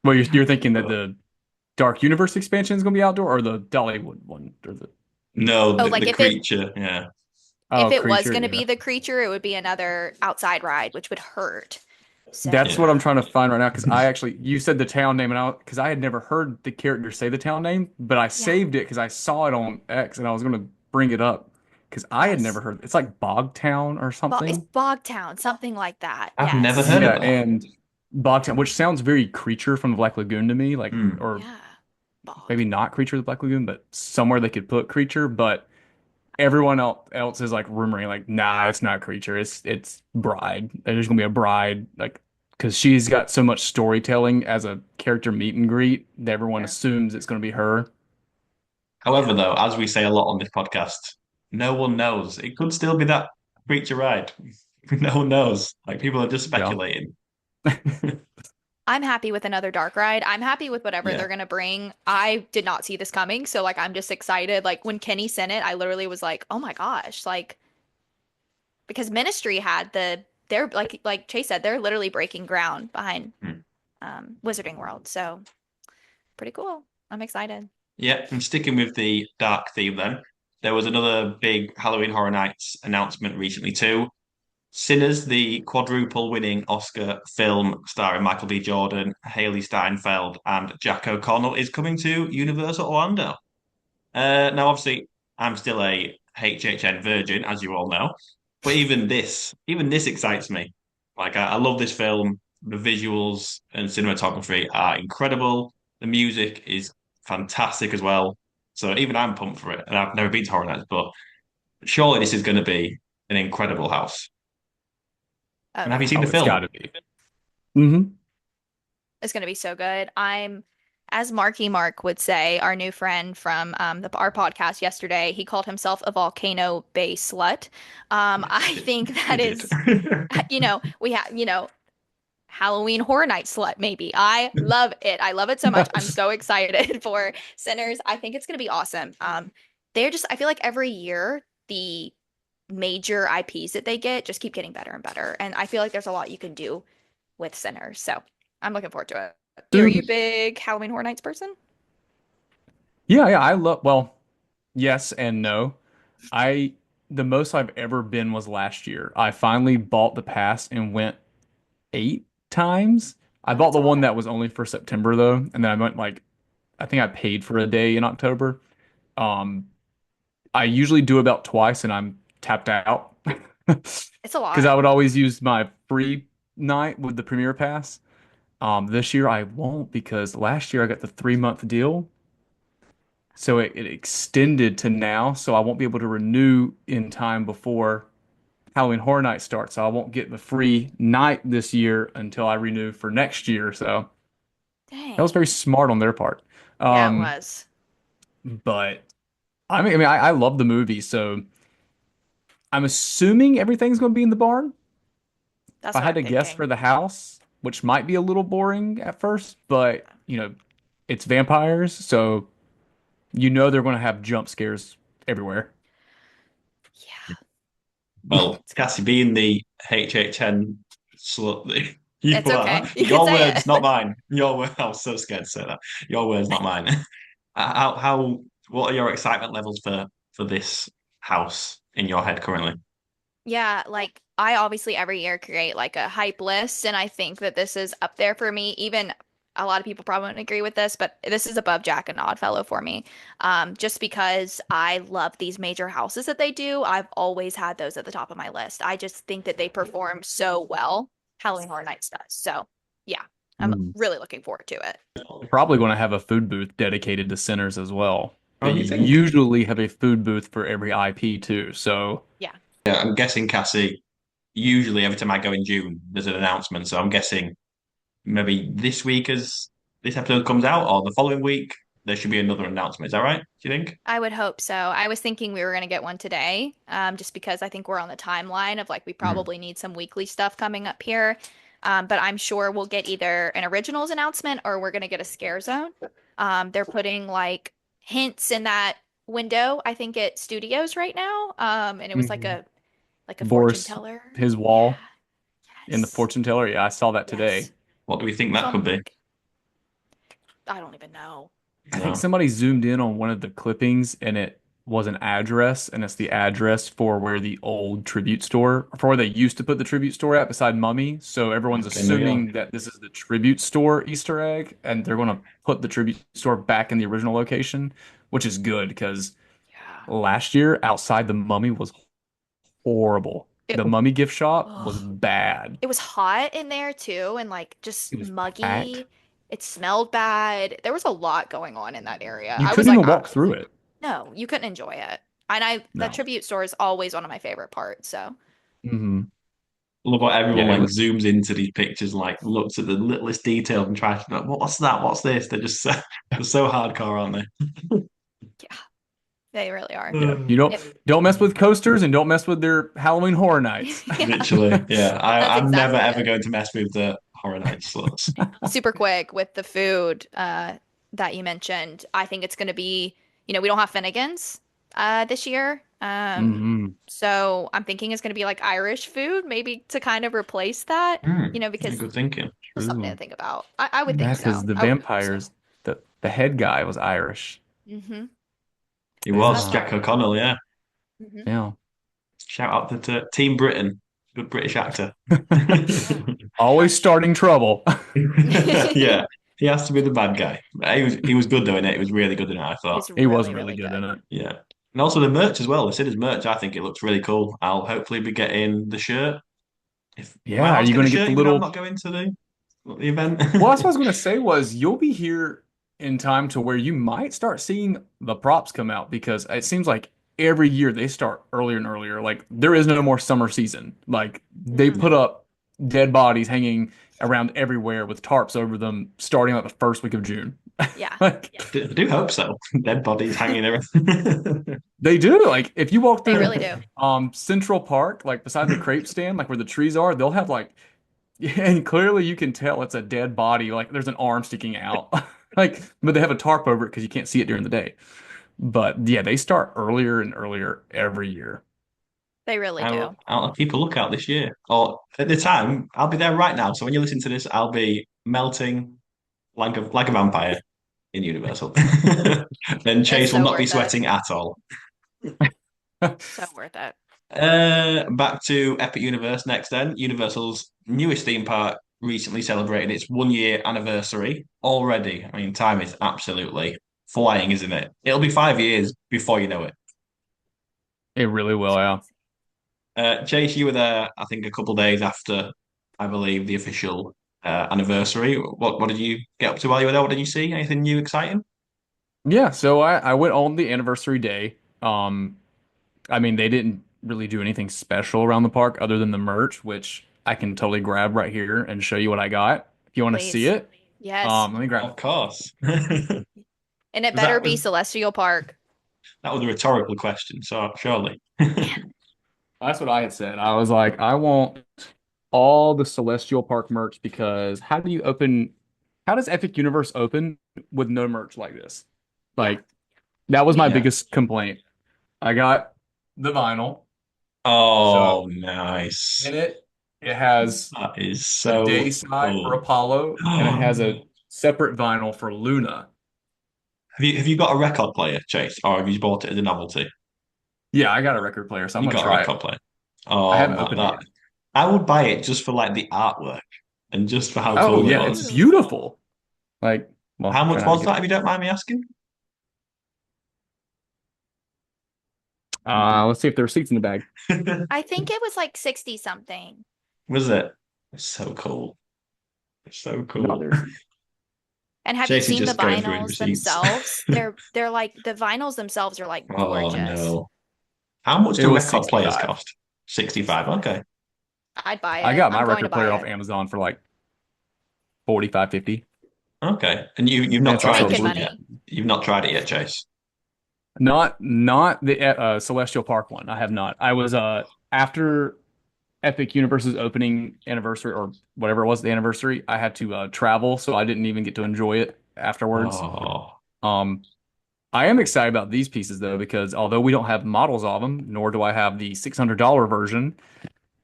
S1: Well, you're thinking that the Dark Universe expansion is going to be outdoor, or the Dollywood one, or the
S3: No,
S2: oh,
S3: the
S2: like
S3: creature. Yeah.
S2: if
S1: oh
S2: it was
S1: creature,
S2: gonna
S1: yeah.
S2: be the creature, it would be another outside ride, which would hurt.
S1: That's
S2: So
S3: Yeah.
S1: what I'm trying to find right now because you said the town name, and because I had never heard the character say the town name, but I
S2: yeah.
S1: saved it because I saw it on X and I was going to bring it up because I had never
S2: Yes.
S1: heard. It's like Bogtown or
S2: It's
S1: something.
S2: Bogtown, something like that.
S3: I've never
S2: Yes.
S3: heard of
S1: Yeah,
S3: that.
S1: and Bogtown, which sounds very creature from the Black Lagoon to me, like,
S3: Hmm.
S1: or
S2: Yeah. Bog.
S1: maybe not creature of the Black Lagoon, but somewhere they could put creature. But everyone else is like rumoring, like, nah, it's not creature. It's bride. There's gonna be a bride, like, because she's got so much storytelling as a character meet and greet that everyone
S2: Sure.
S1: assumes it's gonna be her.
S3: However,
S2: Yeah.
S3: though, as we say a lot on this podcast, no one knows. It could still be that creature ride. No one knows. Like people are just
S1: Yeah.
S3: speculating.
S2: I'm happy with another dark ride. I'm happy with whatever
S3: Yeah.
S2: they're gonna bring. I did not see this coming, so like I'm just excited. Like when Kenny sent it, I literally was like, "Oh my gosh!" Like because Ministry had they're like Chase said, they're literally breaking ground behind
S3: Hmm.
S2: Wizarding World. So pretty cool. I'm excited.
S3: Yeah, and sticking with the dark theme then, there was another big Halloween Horror Nights announcement recently too. Sinners, the quadruple winning Oscar film starring Michael B. Jordan, Haley Steinfeld, and Jack O'Connell is coming to Universal Orlando. Now, obviously, I'm still a HHN virgin, as you all know, but even this excites me. Like, I love this film. The visuals and cinematography are incredible. The music is fantastic as well. So even I'm pumped for it. And I've never been to Horror Nights, but surely this is going to be an incredible house.
S2: Oh
S3: And have you
S2: yeah.
S3: seen
S1: Oh,
S3: the
S1: it's got
S3: film?
S1: to be. Hmm.
S2: It's gonna be so good. As Marky Mark would say, our new friend from our podcast yesterday, he called himself a volcano bay slut. I think
S3: He
S2: that
S3: did.
S2: is, we have, Halloween Horror Night slut, maybe. I love it. I love it so much. I'm so excited for Sinners. I think it's gonna be awesome. I feel like every year the major IPs that they get just keep getting better and better. And I feel like there's a lot you can do with Sinners. So I'm looking forward to it. Are you a
S1: Soon.
S2: big Halloween Horror Nights person?
S1: Yeah, yeah, I love, well, yes and no. I the most I've ever been was last year. I finally bought the pass and went 8 times. I
S2: Oh,
S1: bought
S2: that's
S1: the
S2: a
S1: one
S2: lot.
S1: that was only for September though, and then I went like I think I paid for a day in October. Um, I usually do about twice and I'm tapped out
S2: It's a
S1: because I
S2: lot.
S1: would always use my free night with the Premier Pass. This year I won't because last year I got the 3 month deal. So it extended to now, so I won't be able to renew in time before Halloween Horror Night starts. So I won't get the free night this year until I renew for next year. So that was
S2: Dang.
S1: very smart on their part.
S2: Yeah, it
S1: Um,
S2: was.
S1: but I love the movie, so I'm assuming everything's going to be in the barn. If
S2: That's
S1: I
S2: what
S1: had
S2: I'm
S1: to guess
S2: thinking.
S1: for the house, which might be a little boring at first, but it's vampires, so they're going to have jump scares everywhere.
S2: Yeah,
S3: Well,
S2: it's gonna
S3: Cassie,
S2: be.
S3: being the HHN slut that you
S2: It's
S3: are,
S2: okay. You can
S3: your
S2: say
S3: words, not
S2: it.
S3: mine. Your word. I was so scared to say that. Your words, not mine. What are your excitement levels for this house in your head currently?
S2: Yeah, like I obviously every year create like a hype list, and I think that this is up there for me. Even a lot of people probably wouldn't agree with this, but this is above Jack and Oddfellow for me. Just because I love these major houses that they do, I've always had those at the top of my list. I just think that they perform so well. Halloween Horror Nights does. So yeah, I'm
S1: Mm.
S2: really looking forward to it.
S1: Probably going to have a food booth dedicated to Sinners as well. They
S3: Oh, you think?
S1: usually have a food booth for every IP too. So,
S2: Yeah.
S3: Yeah, I'm guessing Cassie. Usually, every time I go in June, there's an announcement. So I'm guessing maybe this week, as this episode comes out, or the following week, there should be another announcement. Is that right? Do you think?
S2: I would hope so. I was thinking we were going to get one today, just because I think we're on the timeline of like we
S3: Mm.
S2: probably need some weekly stuff coming up here. But I'm sure we'll get either an originals announcement or we're going to get a scare zone. They're putting like hints in that window, I think at studios right now. And it was
S1: Mhm.
S2: like a fortune
S1: Boris,
S2: teller.
S1: his
S2: Yeah.
S1: wall in the
S2: Yes.
S1: fortune teller. Yeah, I saw that
S2: Yes.
S1: today.
S3: What do we think
S2: So
S3: that
S2: I'm
S3: could be?
S2: like, I don't even know.
S1: I think
S3: No.
S1: somebody zoomed in on one of the clippings and it was an address, and it's the address for where the old tribute store, for where they used to put the tribute store at beside Mummy. So everyone's
S3: Okay, New York.
S1: assuming that this is the tribute store Easter egg, and they're going to put the tribute store back in the original location, which is good because
S2: Yeah.
S1: last year outside the Mummy was horrible.
S2: It,
S1: The Mummy gift shop was
S2: ugh.
S1: bad.
S2: It was hot in there too, and like
S1: It
S2: just
S1: was packed.
S2: muggy. It smelled bad. There was a lot going on in that area.
S1: You
S2: I was
S1: couldn't
S2: like,
S1: even walk through it.
S2: no, you couldn't enjoy it. And that
S1: No.
S2: tribute store is always one of my favorite parts. So
S1: Hmm.
S3: Love how everyone
S1: Yeah,
S3: like zooms into these pictures, like looks at the littlest detail and tries to be like, what's that? What's this? They're just so, they're so hardcore, aren't they?
S2: yeah, they really are.
S1: yeah. You don't
S2: It,
S1: don't mess with coasters and don't mess with their Halloween Horror Nights.
S2: yeah,
S3: Literally, yeah.
S2: that's
S3: I'm never
S2: exactly
S3: ever
S2: it.
S3: going to mess with the Horror Nights sluts.
S2: Super quick with the food that you mentioned. I think it's going to be, we don't have Finnegan's this year.
S1: Hmm.
S2: So I'm thinking it's going to be like Irish food, maybe to kind of replace that,
S3: Hmm. Yeah,
S2: because
S3: good thinking.
S2: just something to
S1: True.
S2: think about. I would think
S1: Yeah,
S2: so.
S1: because the
S2: I would hope so.
S1: vampires, the head guy was Irish.
S2: Hmm.
S3: He
S2: So
S3: was
S2: that's
S1: Yeah.
S3: Jack
S2: fun.
S3: O'Connell, yeah.
S2: Hmm.
S1: Yeah.
S3: Shout out to Team Britain. Good British actor.
S2: Yeah.
S1: Always starting trouble.
S3: Yeah, he has to be the bad guy. He was good doing it. He was really good in it, I
S2: He
S3: thought.
S2: was
S1: He was
S2: really,
S1: really
S2: really
S1: good in
S2: good.
S1: it.
S3: Yeah. And also the merch as well. The Sinners merch, I think it looks really cool. I'll hopefully be getting the shirt. If am I
S1: Yeah,
S3: allowed
S1: are
S3: to
S1: you
S3: get
S1: going
S3: the
S1: to get
S3: shirt
S1: the
S3: even though I'm
S1: little?
S3: not going to the event?
S1: Well, that's what I was going to say was you'll be here in time to where you might start seeing the props come out because it seems like every year they start earlier and earlier. Like there is no more summer season. Like they
S2: Hmm.
S1: put up dead bodies hanging around everywhere with tarps over them starting like the first week of June.
S2: Yeah,
S1: Like
S3: I do hope so. Dead bodies hanging everywhere.
S1: they do. Like if you walk
S2: they
S1: through
S2: really do.
S1: Central Park, like beside the crepe stand, like where the trees are, they'll have like and clearly you can tell it's a dead body. Like there's an arm sticking out. Like, but they have a tarp over it because you can't see it during the day. But yeah, they start earlier and earlier every year.
S2: They really do.
S3: I'll keep a lookout this year. Or at the time, I'll be there right now. So when you listen to this, I'll be melting like a vampire in Universal. Then
S2: It's
S3: Chase will
S2: so
S3: not be
S2: worth it.
S3: sweating at all.
S2: So worth it.
S3: Back to Epic Universe next then. Universal's newest theme park recently celebrated its 1 year anniversary already. I mean, time is absolutely flying, isn't it? It'll be 5 years before you know it.
S1: It really will, yeah.
S3: Chase, you were there, I think, a couple days after, I believe, the official anniversary. What did you get up to while you were there? What did you see? Anything new, exciting?
S1: Yeah, so I went on the anniversary day. I mean, they didn't really do anything special around the park other than the merch, which I can totally grab right here and show you what I got. If you want to see
S2: Please.
S1: it,
S2: Yes.
S1: let me grab
S3: Of
S1: it.
S3: course. that
S2: And it better
S3: was
S2: be Celestial Park.
S3: that was a rhetorical question, so surely.
S1: That's what I had said. I was like, I want all the Celestial Park merch because how does Epic Universe open with no merch like this?
S2: Yeah.
S1: Like, that was my
S3: Yeah.
S1: biggest complaint. I got the vinyl.
S3: Oh,
S1: So
S3: nice.
S1: in it, it has
S3: That is
S1: the
S3: so
S1: day side for
S3: cool.
S1: Apollo, and it has a separate vinyl for Luna.
S3: Have you got a record player, Chase, or have you bought it as a novelty?
S1: Yeah, I got a record player, so I'm
S3: You
S1: gonna
S3: got a
S1: try it.
S3: record player.
S1: I
S3: Oh,
S1: haven't
S3: that,
S1: opened it
S3: that
S1: yet.
S3: I would buy it just for like the artwork and just for how
S1: Oh
S3: cool it
S1: yeah, it's
S3: was.
S2: Ooh.
S1: beautiful. Like, well,
S3: How
S1: try
S3: much
S1: not to
S3: was
S1: get.
S3: that, if you don't mind me asking?
S1: Let's see if there are receipts in the bag.
S2: I think it was like 60 something.
S3: Was it? It's so cool. It's so
S1: No,
S3: cool.
S1: there's.
S2: And have you
S3: Chase is
S2: seen the
S3: just going through his
S2: vinyls
S3: receipts.
S2: themselves? They're like the vinyls themselves are like
S3: Oh
S2: gorgeous.
S3: no. How much
S1: It
S3: do
S1: was
S3: record players
S1: 65.
S3: cost? 65.
S2: 65.
S3: Okay.
S2: I'd buy
S1: I
S2: it.
S1: got my
S2: I'm going to
S1: record player
S2: buy
S1: off
S2: it.
S1: Amazon for like 45, 50.
S3: Okay. And you've
S1: And
S3: not
S1: it's also
S3: tried this
S2: Making
S3: one yet.
S2: money.
S3: You've not tried it yet, Chase.
S1: not the Celestial Park one. I have not. I was after Epic Universe's opening anniversary or whatever it was, the anniversary, I had to travel, so I didn't even get to enjoy it afterwards.
S3: Oh,
S1: Um, I am excited about these pieces though, because although we don't have models of them, nor do I have the $600 version,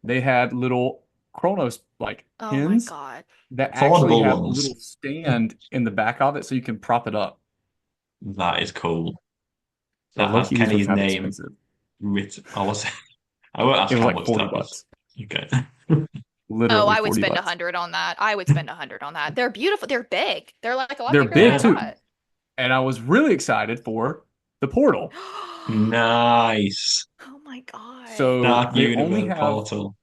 S1: they had little Chronos like
S2: Oh my
S1: pins
S2: God.
S1: that actually
S3: affordable
S1: have a
S3: ones.
S1: little stand in the back of it so you can prop it up.
S3: That is cool.
S1: So
S3: That has
S1: low-key, these were
S3: Kenny's
S1: kind of
S3: name
S1: expensive.
S3: written. I won't
S1: It
S3: ask
S1: was
S3: how
S1: like
S3: much
S1: 40
S3: that was.
S1: bucks.
S3: Okay.
S2: Oh,
S1: Literally
S2: I would
S1: 40
S2: spend a
S1: bucks.
S2: hundred on that. I would spend 100 on that. They're beautiful. They're big. They're like a lot
S1: They're
S2: bigger than
S1: big
S2: I
S3: Yeah.
S1: too.
S2: thought.
S1: And I was really excited for the portal.
S3: Nice.
S2: Oh my God.
S1: So
S3: Dark
S1: they only
S3: Universe
S1: have,
S3: Portal.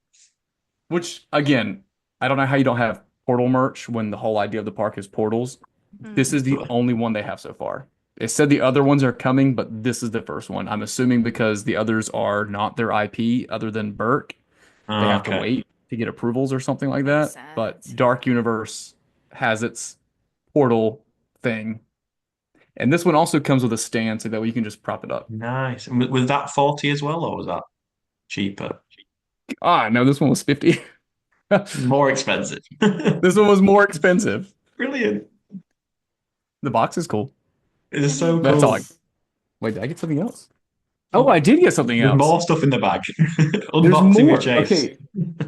S1: which again, I don't know how you don't have portal merch when the whole idea of the park is portals. This
S2: Hmm.
S1: is the only one they have so far. It said the other ones are coming, but this is the first one. I'm assuming because the others are not their IP other than Burke, they have to
S3: Okay.
S1: wait to get approvals or something like
S2: Makes
S1: that. But
S2: sense.
S1: Dark Universe has its portal thing. And this one also comes with a stand so that way you can just prop it up.
S3: Nice. And was that 40 as well, or was that cheaper?
S1: Ah, no, this one was 50.
S3: More expensive.
S1: This one was more expensive.
S3: Brilliant.
S1: The box is cool.
S3: It is so
S1: That's all
S3: cool.
S1: I. Wait, did I get something else? Oh, I did get something
S3: There's
S1: else.
S3: more stuff in the bag.
S1: There's
S3: Unboxing with
S1: more.
S3: Chase.
S1: Okay,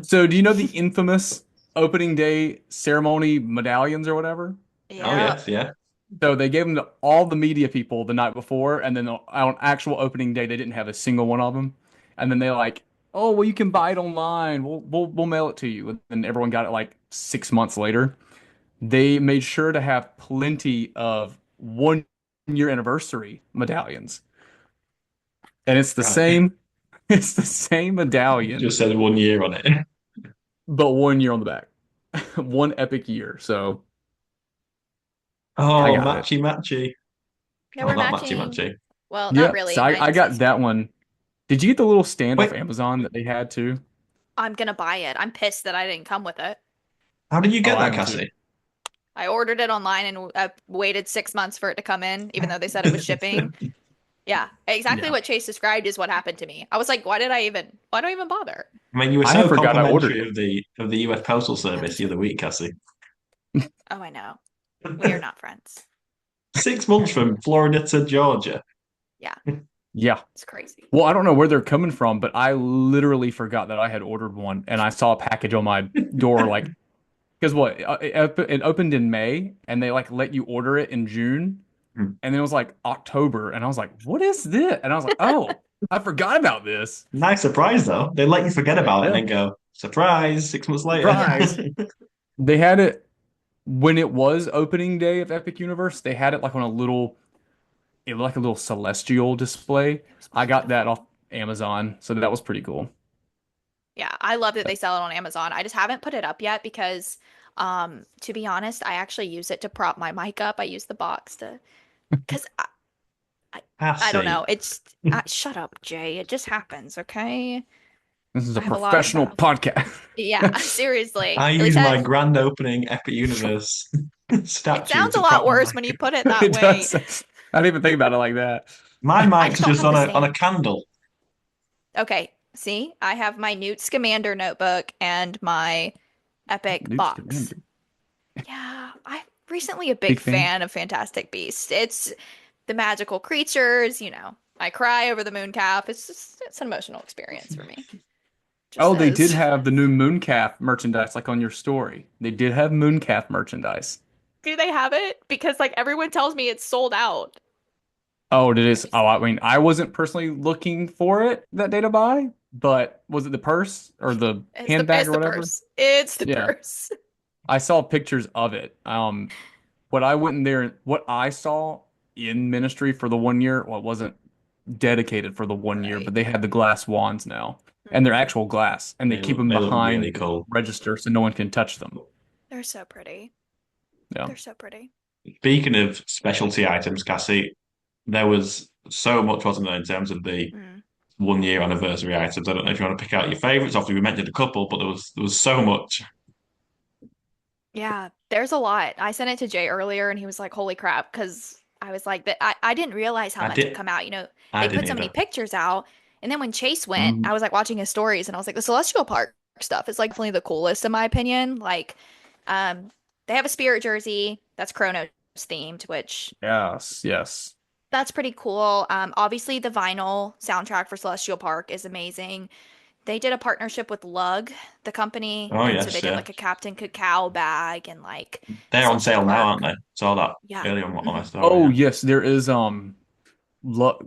S1: so do you know the infamous opening day ceremony medallions or whatever?
S3: Oh,
S2: Yeah.
S3: yes, yeah.
S1: So they gave them to all the media people the night before, and then on actual opening day, they didn't have a single one of them. And then they like, oh, well, you can buy it online. We'll mail it to you. And then everyone got it like 6 months later. They made sure to have plenty of 1 year anniversary medallions. And it's the
S3: Right.
S1: same, it's the same medallion,
S3: Just says 1 year on it.
S1: but 1 year on the back. One epic year. So I
S3: Oh,
S1: got it.
S3: matchy matchy.
S2: They
S3: Oh,
S2: were
S3: not matchy
S2: matching.
S3: matchy.
S2: Well, not
S1: Yeah.
S2: really.
S1: So
S2: Mine
S1: I got
S2: says
S1: that one. Did you get the little stand off
S3: Wait,
S1: Amazon that they had too?
S2: I'm gonna buy it. I'm pissed that I didn't come with it.
S3: how did you
S1: Oh,
S3: get
S1: I
S3: that,
S1: am too.
S3: Cassie?
S2: I ordered it online and waited 6 months for it to come in, even though they said it was shipping. Yeah, exactly
S1: Yeah.
S2: what Chase described is what happened to me. I was like, why do I even bother?
S3: I mean, you were
S1: I had
S3: so
S1: forgot I ordered
S3: complimentary
S1: it.
S3: of the US Postal Service the other week, Cassie.
S2: Oh, I know. We are not friends.
S3: 6 months from Florida to Georgia.
S2: Yeah.
S1: Yeah.
S2: It's crazy.
S1: Well, I don't know where they're coming from, but I literally forgot that I had ordered one, and I saw a package on my door, like, because what it opened in May, and they like let you order it in June,
S3: Hmm.
S1: and then it was like October, and I was like, what is this? And I was like, oh, I forgot about this.
S3: Nice surprise though. They let you forget about it and
S1: Yeah,
S3: then go, surprise, 6 months later.
S2: Yeah.
S1: surprise. They had it when it was opening day of Epic Universe. They had it like on a little, it looked like a little celestial display.
S2: It was
S1: I got that off
S2: beautiful.
S1: Amazon, so that was pretty cool.
S2: Yeah, I love that they sell it on Amazon. I just haven't put it up yet because, to be honest, I actually use it to prop my mic up. I use the box to, because I, I don't know.
S3: Cassie.
S2: It's shut up, Jay. It just happens, okay?
S1: This is
S2: I
S1: a
S2: have a lot of
S1: professional
S2: stuff.
S1: podcast.
S2: Yeah, seriously.
S3: I
S2: At least
S3: use my grand opening Epic Universe
S2: it
S3: statue
S2: sounds a
S3: to
S2: lot
S3: prop my
S2: worse when you
S3: mic.
S2: put it that
S1: It
S2: way.
S1: does. I didn't even think about it like that.
S3: My
S2: I
S3: mic's
S2: just don't
S3: just
S2: have
S3: on
S2: the
S3: a
S2: stand.
S3: candle.
S2: Okay, see, I have my Newt Scamander notebook and my Epic
S1: Newt
S2: box.
S1: Scamander.
S2: Yeah, I'm recently a big
S1: Big fan.
S2: fan of Fantastic Beasts. It's the magical creatures, I cry over the moon calf. It's an emotional experience for me. Just
S1: Oh, they did
S2: is.
S1: have the new Mooncalf merchandise, like on your story. They did have Mooncalf merchandise.
S2: Do they have it? Because like everyone tells me it's sold out.
S1: Oh, it
S2: Have
S1: is.
S2: you
S1: Oh,
S2: seen
S1: I
S2: it?
S1: mean, I wasn't personally looking for it that day to buy, but was it the purse or the handbag
S2: It's
S1: or
S2: the
S1: whatever?
S2: purse. It's the
S1: Yeah,
S2: purse.
S1: I saw pictures of it. What I went in there, what I saw in ministry for the 1 year, well, it wasn't dedicated for the 1 year,
S2: Right.
S1: but they had the glass wands now, and they're
S2: Hmm.
S1: actual glass, and they keep them
S3: They look
S1: behind
S3: really
S1: the
S3: cool.
S1: register so no one can touch them.
S2: They're so pretty.
S1: Yeah.
S2: They're so pretty.
S3: Speaking of specialty items, Cassie, there was so much, wasn't there, in terms of the
S2: Mm.
S3: 1 year anniversary items. I don't know if you want to pick out your favorites. Obviously, we mentioned a couple, but there was so much.
S2: Yeah, there's a lot. I sent it to Jay earlier and he was like, "Holy crap," because I was like that I didn't realize how
S3: I
S2: much had
S3: did.
S2: come out.
S3: I
S2: They
S3: didn't
S2: put so many
S3: either.
S2: pictures out. And then when Chase went,
S1: Mhm.
S2: I was like watching his stories and I was like, the Celestial Park stuff is like definitely the coolest in my opinion. Like, um, they have a spirit jersey that's Chronos themed, which
S1: Yes, yes.
S2: that's pretty cool. Obviously the vinyl soundtrack for Celestial Park is amazing. They did a partnership with Lug, the company,
S3: Oh
S2: and so they
S3: yes,
S2: did
S3: yeah.
S2: like a Captain Cacao bag and like
S3: They're on
S2: Celestial
S3: sale now, aren't
S2: Park.
S3: they? Saw that
S2: Yeah.
S3: earlier on my
S2: Hmm.
S3: story.
S1: Oh,
S3: Yeah.
S1: yes, there is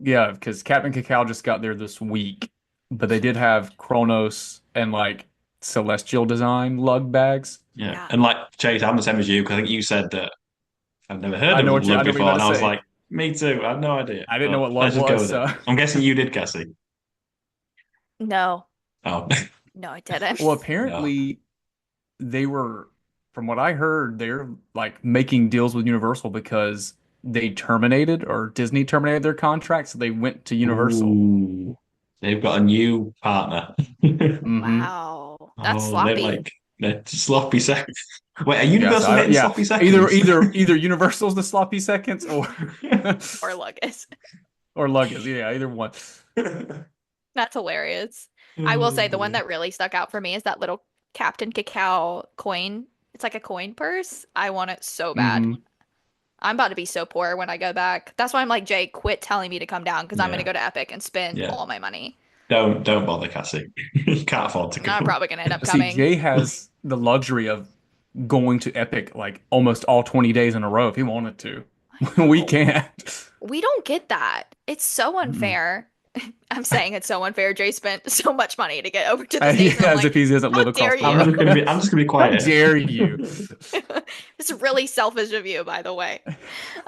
S1: yeah, because Captain Cacao just got there this week, but they did have Kronos and like Celestial Design lug bags.
S3: Yeah.
S2: Yeah.
S3: And like Chase, I'm the same as you because I think you said that I've never heard of
S1: I
S3: Lug
S1: know what you're
S3: before,
S1: about to
S3: and I was
S1: say.
S3: like, me too. I had no idea.
S1: I didn't know
S3: But
S1: what lug
S3: let's just go
S1: was,
S3: with it.
S1: so
S3: I'm guessing you did, Cassie.
S2: No,
S3: Oh,
S2: no, I didn't.
S1: well,
S3: no.
S1: apparently they were, from what I heard, they're like making deals with Universal because they terminated or Disney terminated their contract, so they went to Universal.
S3: Ooh, they've got a new partner.
S1: Hmm.
S2: Wow. That's
S3: Oh,
S2: sloppy.
S3: they're sloppy seconds. Wait, are
S1: Yeah, so
S3: Universal
S1: I don't,
S3: getting
S1: yeah,
S3: sloppy seconds?
S1: either Universal's the sloppy seconds or
S2: Or luggage.
S1: or Luggers. Yeah, either one.
S2: That's hilarious. I will
S3: Oh
S2: say the one
S3: dear.
S2: that really stuck out for me is that little Captain Cacao coin. It's like a coin purse. I want it so bad.
S1: Hmm.
S2: I'm about to be so poor when I go back. That's why I'm like, Jay, quit telling me to come down because I'm gonna
S3: Yeah,
S2: go to Epic and spend
S3: yeah.
S2: all my money.
S3: Don't bother, Cassie. You can't afford to
S2: I'm
S3: go.
S2: probably gonna end up
S1: See,
S2: coming.
S1: Jay has the luxury of going to Epic like almost all 20 days in a row if he wanted to.
S2: I
S1: We
S2: know.
S1: can't.
S2: We don't get that. It's so
S1: Mm-mm.
S2: unfair. I'm saying it's so unfair. Jay spent so much money to get over to the States, and I'm
S1: As if
S2: like,
S1: he doesn't
S2: how
S1: live
S2: dare
S1: across the
S2: you?
S3: I'm just gonna be
S1: How
S3: quiet
S1: dare you?
S2: It's really selfish of you, by the way.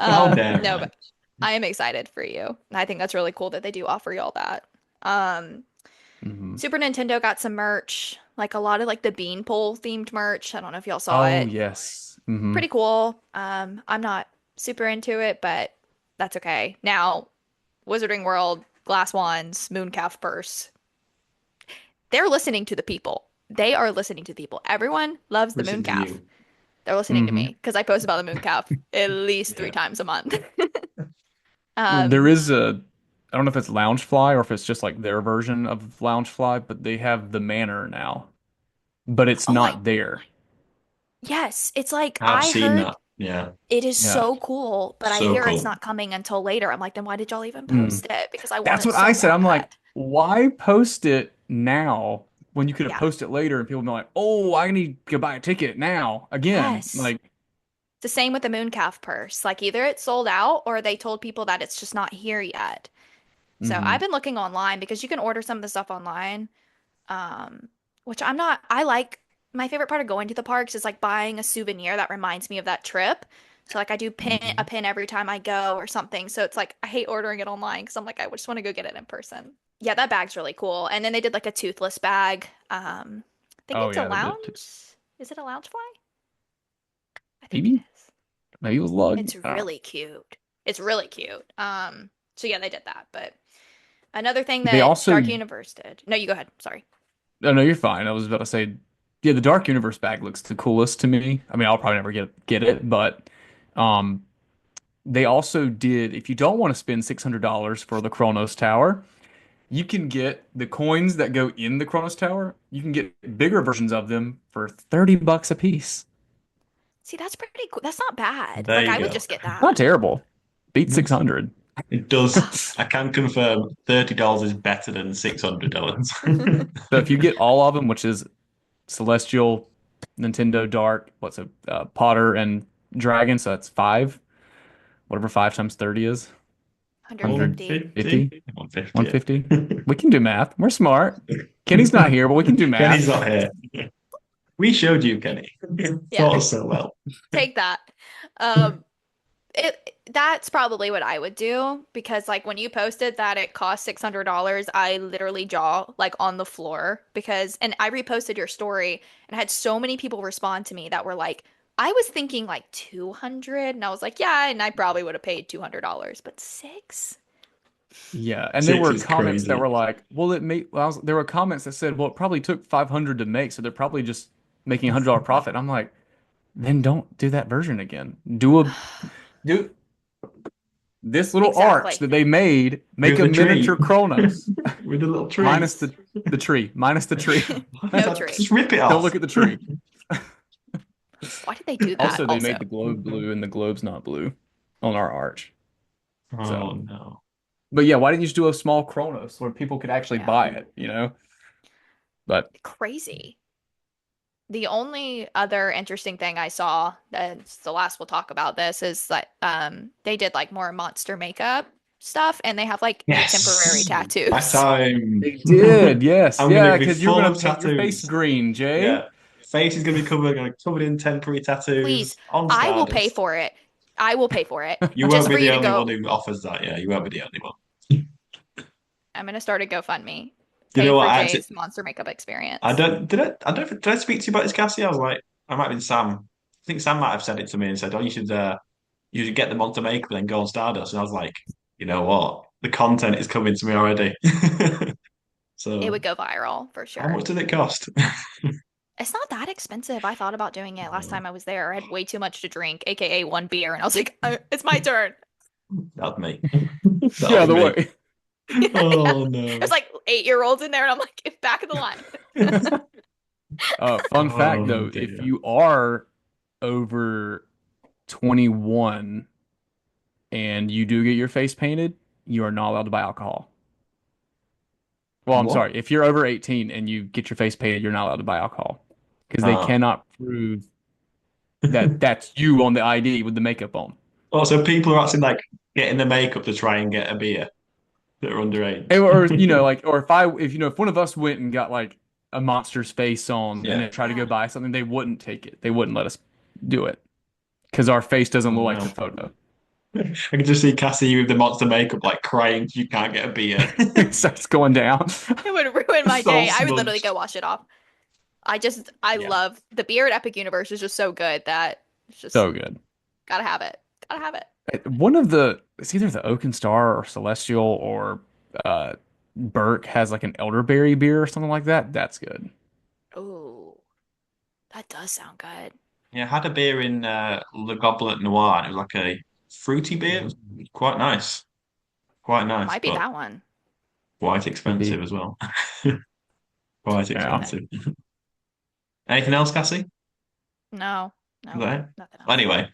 S3: How dare
S2: No,
S3: I?
S2: but I am excited for you. I think that's really cool that they do offer you all that. Um,
S1: Hmm.
S2: Super Nintendo got some merch, like a lot of like the Beanpole themed merch. I don't know if y'all saw
S1: Oh,
S2: it.
S1: yes. Hmm.
S2: Pretty cool. I'm not super into it, but that's okay. Now, Wizarding World, Glass Wands, Mooncalf Purse. They're listening to the people. They are listening to people. Everyone loves the
S3: Listen to
S2: Mooncalf.
S3: you.
S2: They're listening to
S1: Hmm.
S2: me because I post about the Mooncalf at least three
S3: Yeah.
S2: times a month.
S1: There
S2: Um,
S1: is I don't know if it's Loungefly or if it's just like their version of Loungefly, but they have the Manor now, but it's
S2: oh,
S1: not there.
S2: yes, it's like
S3: I've
S2: I
S3: seen
S2: heard
S3: that. Yeah,
S2: It is
S1: Yeah.
S2: so cool, but I
S3: so
S2: hear it's
S3: cool.
S2: not coming until later. I'm like, then why did y'all even
S1: Mm.
S2: post it? Because I want
S1: That's
S2: it
S1: what I
S2: so
S1: said. I'm like,
S2: bad.
S1: why post it now when you could have
S2: Yeah.
S1: posted it later and people be like, oh, I need to buy a ticket now again.
S2: Yes.
S1: Like,
S2: It's the same with the Mooncalf purse. Like either it's sold out or they told people that it's just not here yet. So
S1: hmm
S2: I've been looking online because you can order some of the stuff online. Which I'm not, I like my favorite part of going to the parks is like buying a souvenir that reminds me of that trip. So like I do pin a
S3: Mhm.
S2: pin every time I go or something. So it's like I hate ordering it online because I'm like I just want to go get it in person. Yeah, that bag's really cool. And then they did like a toothless bag. I think
S1: oh
S2: it's a
S1: yeah, they did too.
S2: lounge. Is it a lounge fly? I think it
S1: Maybe,
S2: is.
S1: maybe it was lug.
S2: It's really cute. It's really cute. So yeah, they did that. But another thing
S1: They
S2: that
S1: also,
S2: Dark Universe did. No, you go ahead. Sorry.
S1: oh no, you're fine. I was about to say, yeah, the Dark Universe bag looks the coolest to me. I mean, I'll probably never get it, but um, they also did. If you don't want to spend $600 for the Kronos Tower, you can get the coins that go in the Kronos Tower. You can get bigger versions of them for $30 a piece.
S2: See, that's pretty cool. That's not bad.
S3: There
S2: Like
S3: you
S2: I would
S3: go.
S2: just get
S1: Not
S2: that.
S1: terrible. Beat
S3: Yes.
S1: 600.
S3: It does. I can confirm $30 is better than $600.
S1: So if you get all of them, which is Celestial, Nintendo Dark, what's a Potter and Dragon, so that's five, whatever 5 times 30 is,
S2: 150.
S3: 150?
S1: 150,
S3: 150.
S1: 150. We can do math. We're smart. Kenny's not here, but we can do
S3: Kenny's
S1: math.
S3: not here. We showed you, Kenny.
S2: Yeah,
S3: Taught us so well.
S2: take that. Um, that's probably what I would do because like when you posted that it cost $600, I literally jaw like on the floor because and I reposted your story and I had so many people respond to me that were like, I was thinking like 200 and I was like, yeah, and I probably would have paid $200, but six?
S1: Yeah, and there
S3: Six
S1: were
S3: is
S1: comments that
S3: crazy.
S1: were like, "Well, it made." Well, there were comments that said, "Well, it probably took 500 to make, so they're probably just making $100 profit." I'm like, then don't do that version again. Do this little arch
S2: Exactly.
S1: that they made, make
S3: With
S1: a
S3: the tree.
S1: miniature Kronos
S3: With the little tree.
S1: minus the tree, minus the tree.
S2: No tree.
S3: Just rip it
S1: Don't
S3: off.
S1: look at the tree.
S2: Why did they do that
S1: Also, they
S2: also?
S1: made the globe blue, and the globe's not blue on our arch.
S3: Oh
S1: So,
S3: no.
S1: but yeah, why didn't you just do a small Kronos where people could actually
S2: Yeah.
S1: buy it? You know, but
S2: Crazy. The only other interesting thing I saw, that's the last we'll talk about this, is that they did like more monster makeup stuff and they have like temporary
S3: Yes. My
S2: tattoos.
S3: time.
S1: they did, yes,
S3: I'm
S1: yeah,
S3: gonna be
S1: because you're
S3: full
S1: gonna
S3: of
S1: paint your face
S3: tattoos.
S1: green, Jay.
S3: Yeah. Face is gonna be covered in temporary
S2: Please,
S3: tattoos on
S2: I will pay
S3: Stardust.
S2: for it. I will pay for it
S3: You won't
S2: just
S3: be
S2: for you
S3: the
S2: to
S3: only one
S2: go.
S3: who offers that. Yeah, you won't be the only one.
S2: I'm gonna start a GoFundMe.
S3: You
S2: Pay
S3: know what?
S2: for
S3: I actually,
S2: Jay's monster makeup
S3: I
S2: experience.
S3: don't did I don't did I speak to you about this, Cassie? I was like, I might have been Sam. I think Sam might have said it to me and said, "Oh, you should get the monster makeup and then go on Stardust." And I was like, you know what? The content is coming to me already.
S2: It would
S3: So,
S2: go viral for
S3: how much
S2: sure.
S3: did it cost?
S2: It's not that expensive. I thought about doing it last time I was there. I had way too much to drink, aka one beer, and I was like, it's my turn.
S3: That's me.
S1: Get
S3: That
S1: out of
S3: was
S1: the
S3: me.
S1: way.
S2: Yeah.
S3: Oh
S2: There's
S3: no.
S2: like 8-year-olds in there, and I'm like, back of the line.
S1: Fun fact
S3: Oh
S1: though, if
S3: dear.
S1: you are over 21 and you do get your face painted, you are not allowed to buy alcohol. Well, I'm
S3: What?
S1: sorry. If you're over 18 and you get your face painted, you're not allowed to buy alcohol because they
S3: Oh.
S1: cannot prove that that's you on the ID with the makeup on.
S3: Oh, so people are actually like getting the makeup to try and get a beer that are underage.
S1: Or like, or if one of us went and got like a monster's face on and
S3: Yeah.
S1: then tried to go
S2: Yeah.
S1: buy something, they wouldn't take it. They wouldn't let us do it because our face doesn't
S3: Oh
S1: look like the
S3: no.
S1: photo.
S3: I can just see Cassie with the monster makeup like crying. You can't get a beer.
S1: It starts going down.
S2: It would ruin my
S3: So
S2: day. I would literally go
S3: smudged.
S2: wash it off. I
S3: Yeah.
S2: love the beer at Epic Universe is just so good that it's just
S1: So good.
S2: gotta have it. Gotta have it.
S1: One of it's either the Oaken Star or Celestial or uh Burke has like an elderberry beer or something like that. That's good.
S2: Oh, that does sound good.
S3: Yeah, I had a beer in Le Goblet Noir, and it was like a fruity beer. It was quite nice. Quite
S2: It
S3: nice,
S2: might be
S3: but
S2: that one.
S3: quite
S1: Could be.
S3: expensive as well. Quite
S1: Yeah.
S2: Okay.
S3: expensive. Anything else, Cassie?
S2: No,
S3: Is
S2: no,
S3: that it?
S2: nothing else.
S3: Anyway,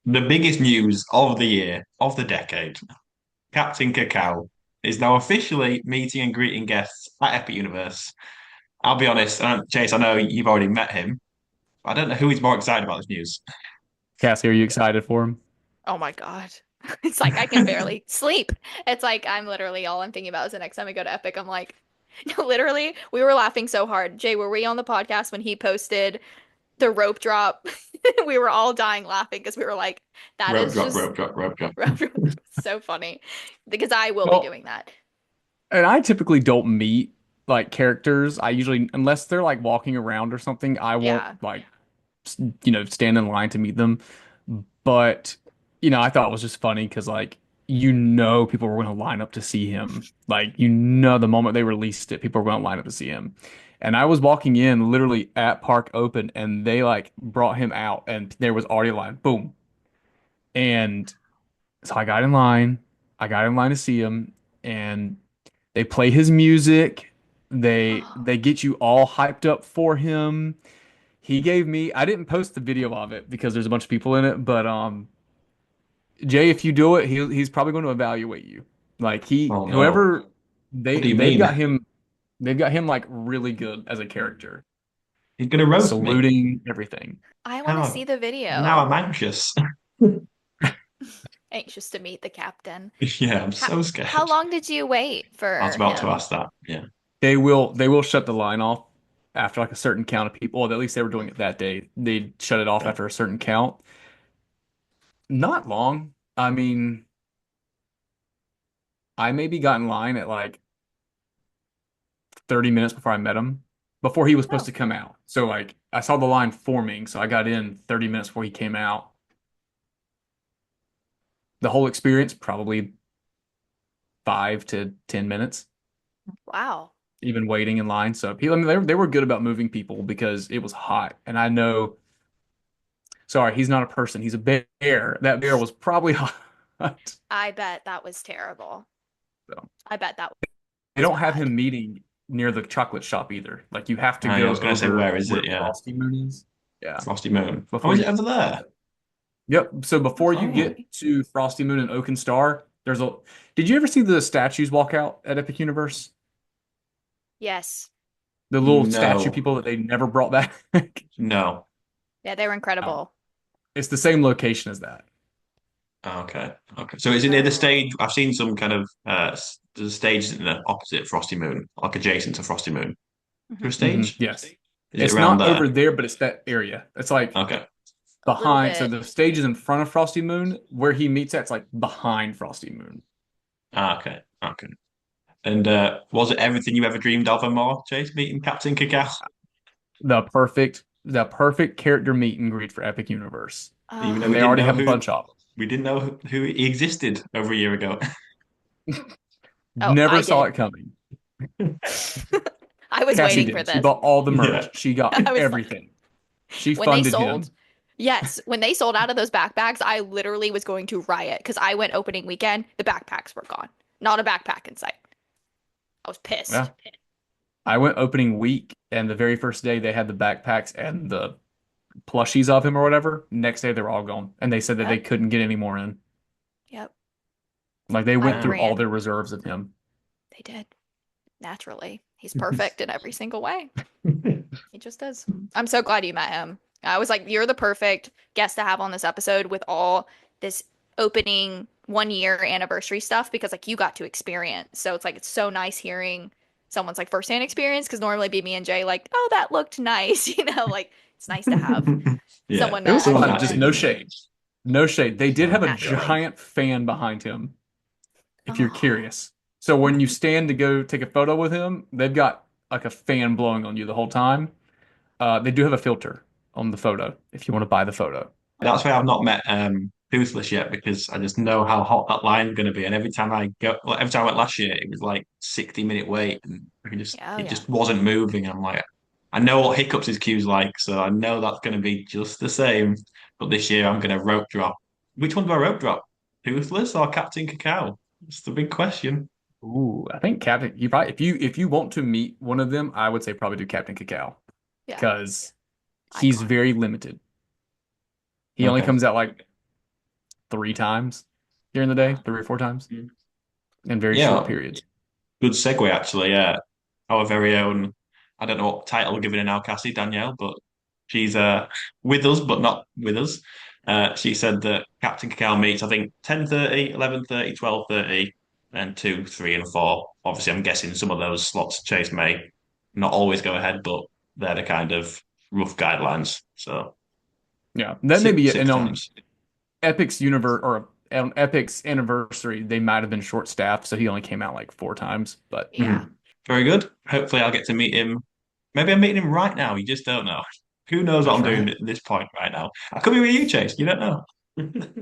S3: the biggest news of the year, of the decade. Captain Cacao is now officially meeting and greeting guests at Epic Universe. I'll be honest, Chase, I know you've already met him. I don't know who is more excited about this news.
S1: Cassie, are you excited for him?
S2: Oh my God. It's like I can barely sleep. It's like I'm literally all I'm thinking about is the next time I go to Epic, I'm like, no, literally, we were laughing so hard. Jay, were we on the podcast when he posted the rope drop? We were all dying laughing because we were like, that
S3: Rope
S2: is
S3: drop,
S2: just
S3: rope drop, rope drop.
S2: rope drop. So funny because I will be
S1: Well,
S2: doing that.
S1: and I typically don't meet like characters. I usually, unless they're like walking around or something, I won't
S2: Yeah.
S1: like, stand in line to meet them. But, I thought it was just funny because like, people were going to line up to see him. Like, the moment they released it, people were going to line up to see him. And I was walking in literally at Park Open and they like brought him out and there was already a line. Boom. And so I got in line. I got in line to see him and they play his music. They get you all hyped up for him. He gave me, I didn't post the video of it because there's a bunch of people in it, but Jay, if you do it, he's probably going to evaluate you. Like
S3: Oh no.
S1: whoever
S3: What do you
S1: they've
S3: mean?
S1: got him like really good as a character.
S3: He's gonna roast me.
S1: Saluting everything.
S2: I want to see
S3: Now,
S2: the
S3: now
S2: video.
S3: I'm anxious.
S2: Anxious to meet the captain.
S3: Yeah, I'm
S2: How,
S3: so
S2: how
S3: scared.
S2: long did you wait
S3: I was
S2: for
S3: about to
S2: him?
S3: ask that. Yeah.
S1: They will shut the line off after like a certain count of people. Well, at least they were doing it that day. They shut it off
S3: Okay.
S1: after a certain count. Not long. I mean, I maybe got in line at like 30 minutes before I met him, before he was supposed
S2: Oh,
S1: to come out. So like I saw the line forming, so I got in 30 minutes before he came out. The whole experience probably 5 to 10 minutes,
S2: wow.
S1: even waiting in line. So people, I mean, they were good about moving people because it was hot, and I know. Sorry, he's not a person. He's a bear. That bear was probably hot.
S2: I bet that was terrible.
S1: So
S2: I bet that
S1: they
S2: was
S1: don't have
S2: bad.
S1: him meeting near the chocolate shop either. Like you have to
S3: Yeah, I
S1: go
S3: was gonna say,
S1: over
S3: where is
S1: where
S3: it? Yeah.
S1: Frosty Moon is. Yeah,
S3: Frosty Moon. Oh,
S1: before
S3: is it
S1: you.
S3: over there?
S1: Yep. So before you
S3: Oh,
S1: get to Frosty Moon and Oaken Star, there's a. Did you ever see the statues walk out at Epic Universe?
S2: Yes.
S1: The little statue
S3: no.
S1: people that they never brought back.
S3: No.
S2: Yeah, they were
S1: Oh,
S2: incredible.
S1: it's the same location as that.
S3: Oh, okay. Okay. So is it near the stage? I've seen some kind of there's a stage in the opposite Frosty Moon, like adjacent to Frosty Moon. Is there a
S2: Hmm.
S3: stage?
S1: Yes.
S3: Is it
S1: It's
S3: around
S1: not
S3: there?
S1: over there, but it's that area. It's like
S3: Okay.
S2: A little
S1: behind. So
S2: bit.
S1: the stage is in front of Frosty Moon. Where he meets at, it's like behind Frosty Moon.
S3: Ah, okay. Okay. And was it everything you ever dreamed of and more, Chase, meeting Captain Kickass?
S1: The perfect character meet and greet for Epic Universe.
S3: Even though
S1: And
S3: we
S1: they
S3: didn't
S1: already
S3: know
S1: have a
S3: who
S1: bunch of
S3: we didn't know who he existed over a year ago.
S1: them.
S2: Oh,
S1: Never
S2: I
S1: saw
S2: did.
S1: it coming.
S2: I was
S1: Cassie
S2: waiting for
S1: did. She
S2: this.
S1: bought all the
S3: Yeah.
S1: merch. She got
S2: I was like,
S1: everything. She
S2: when they
S1: funded
S2: sold,
S1: him.
S2: yes, when they sold out of those backpacks, I literally was going to riot because I went opening weekend. The backpacks were gone. Not a backpack in sight. I was
S1: Yeah.
S2: pissed.
S1: I went opening week, and the very first day they had the backpacks and the plushies of him or whatever. Next day they were all gone, and they said that they
S2: Yep.
S1: couldn't get any more in.
S2: Yep.
S1: Like they
S2: I
S1: went through
S3: Damn.
S1: all
S2: ran.
S1: their reserves of him.
S2: They did. Naturally. He's perfect in every single way. He just is. I'm so glad you met him. I was like, you're the perfect guest to have on this episode with all this opening 1 year anniversary stuff because like you got to experience. So it's like it's so nice hearing someone's like firsthand experience because normally be me and Jay like, oh, that looked nice, like it's nice to have
S3: Yeah,
S2: someone
S1: It was
S3: someone
S1: fun.
S2: actually
S1: Just
S3: actually
S1: no
S2: went.
S3: doing it.
S1: shade. No shade. They did have a
S2: Naturally.
S1: giant fan behind him, if you're
S2: Oh,
S1: curious. So when you stand to go take a photo with him, they've got like a fan blowing on you the whole time. They do have a filter on the photo if you want to buy the photo.
S3: That's why I've not met Toothless yet because I just know how hot that line's going to be. And every time I go, like, every time I went last year, it was like 60-minute wait, and
S2: yeah, oh
S3: it
S2: yeah.
S3: just wasn't moving. I'm like, I know what hiccups his queue's like, so I know that's going to be just the same. But this year, I'm going to rope drop. Which one do I rope drop? Toothless or Captain Cacao? It's the big question.
S1: Ooh, I think Captain. You probably if you want to meet one of them, I would say probably do Captain Cacao
S2: Yeah.
S1: because he's
S2: Icon.
S1: very limited. He only
S3: Okay.
S1: comes out like 3 times during the day, 3 or 4 times
S3: Mm.
S1: in very short
S3: Yeah,
S1: periods.
S3: good segue actually. Yeah, our very own. I don't know what title we're giving her now, Cassie Danielle, but she's with us, but not with us. She said that Captain Cacao meets, I think, 10:30, 11:30, 12:30, and 2, 3, and 4. Obviously, I'm guessing some of those slots Chase may not always go ahead, but they're the kind of rough guidelines. So
S1: Yeah, that may
S3: six
S1: be it.
S3: six
S1: And
S3: times.
S1: Epic's universe or on Epic's anniversary, they might have been short staffed, so he only came out like 4 times. But
S2: Yeah.
S3: Very good. Hopefully, I'll get to meet him. Maybe I'm meeting him right now. You just don't know. Who knows what
S1: that's
S3: I'm doing
S1: right.
S3: at this point right now? I could be with you, Chase. You don't know.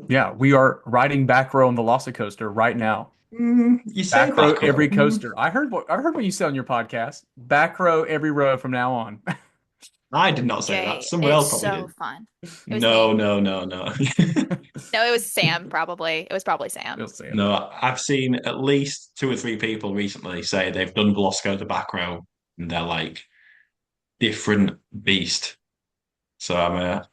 S1: Yeah, we are riding back row on Velocicoaster right now.
S3: You say
S1: Back row
S3: back
S1: every
S3: row.
S1: coaster. I heard what you said on your podcast. Back row every row from now on.
S3: I did not say that.
S2: Jay,
S3: Someone
S2: it's
S3: else probably
S2: so
S3: did.
S2: fun. It was
S3: No,
S2: me.
S3: no, no, no.
S2: No, it was Sam, probably. It was probably Sam.
S1: You'll see him.
S3: No, I've seen at least 2 or 3 people recently say they've done Velocio the back row and they're like different beast. So I'm a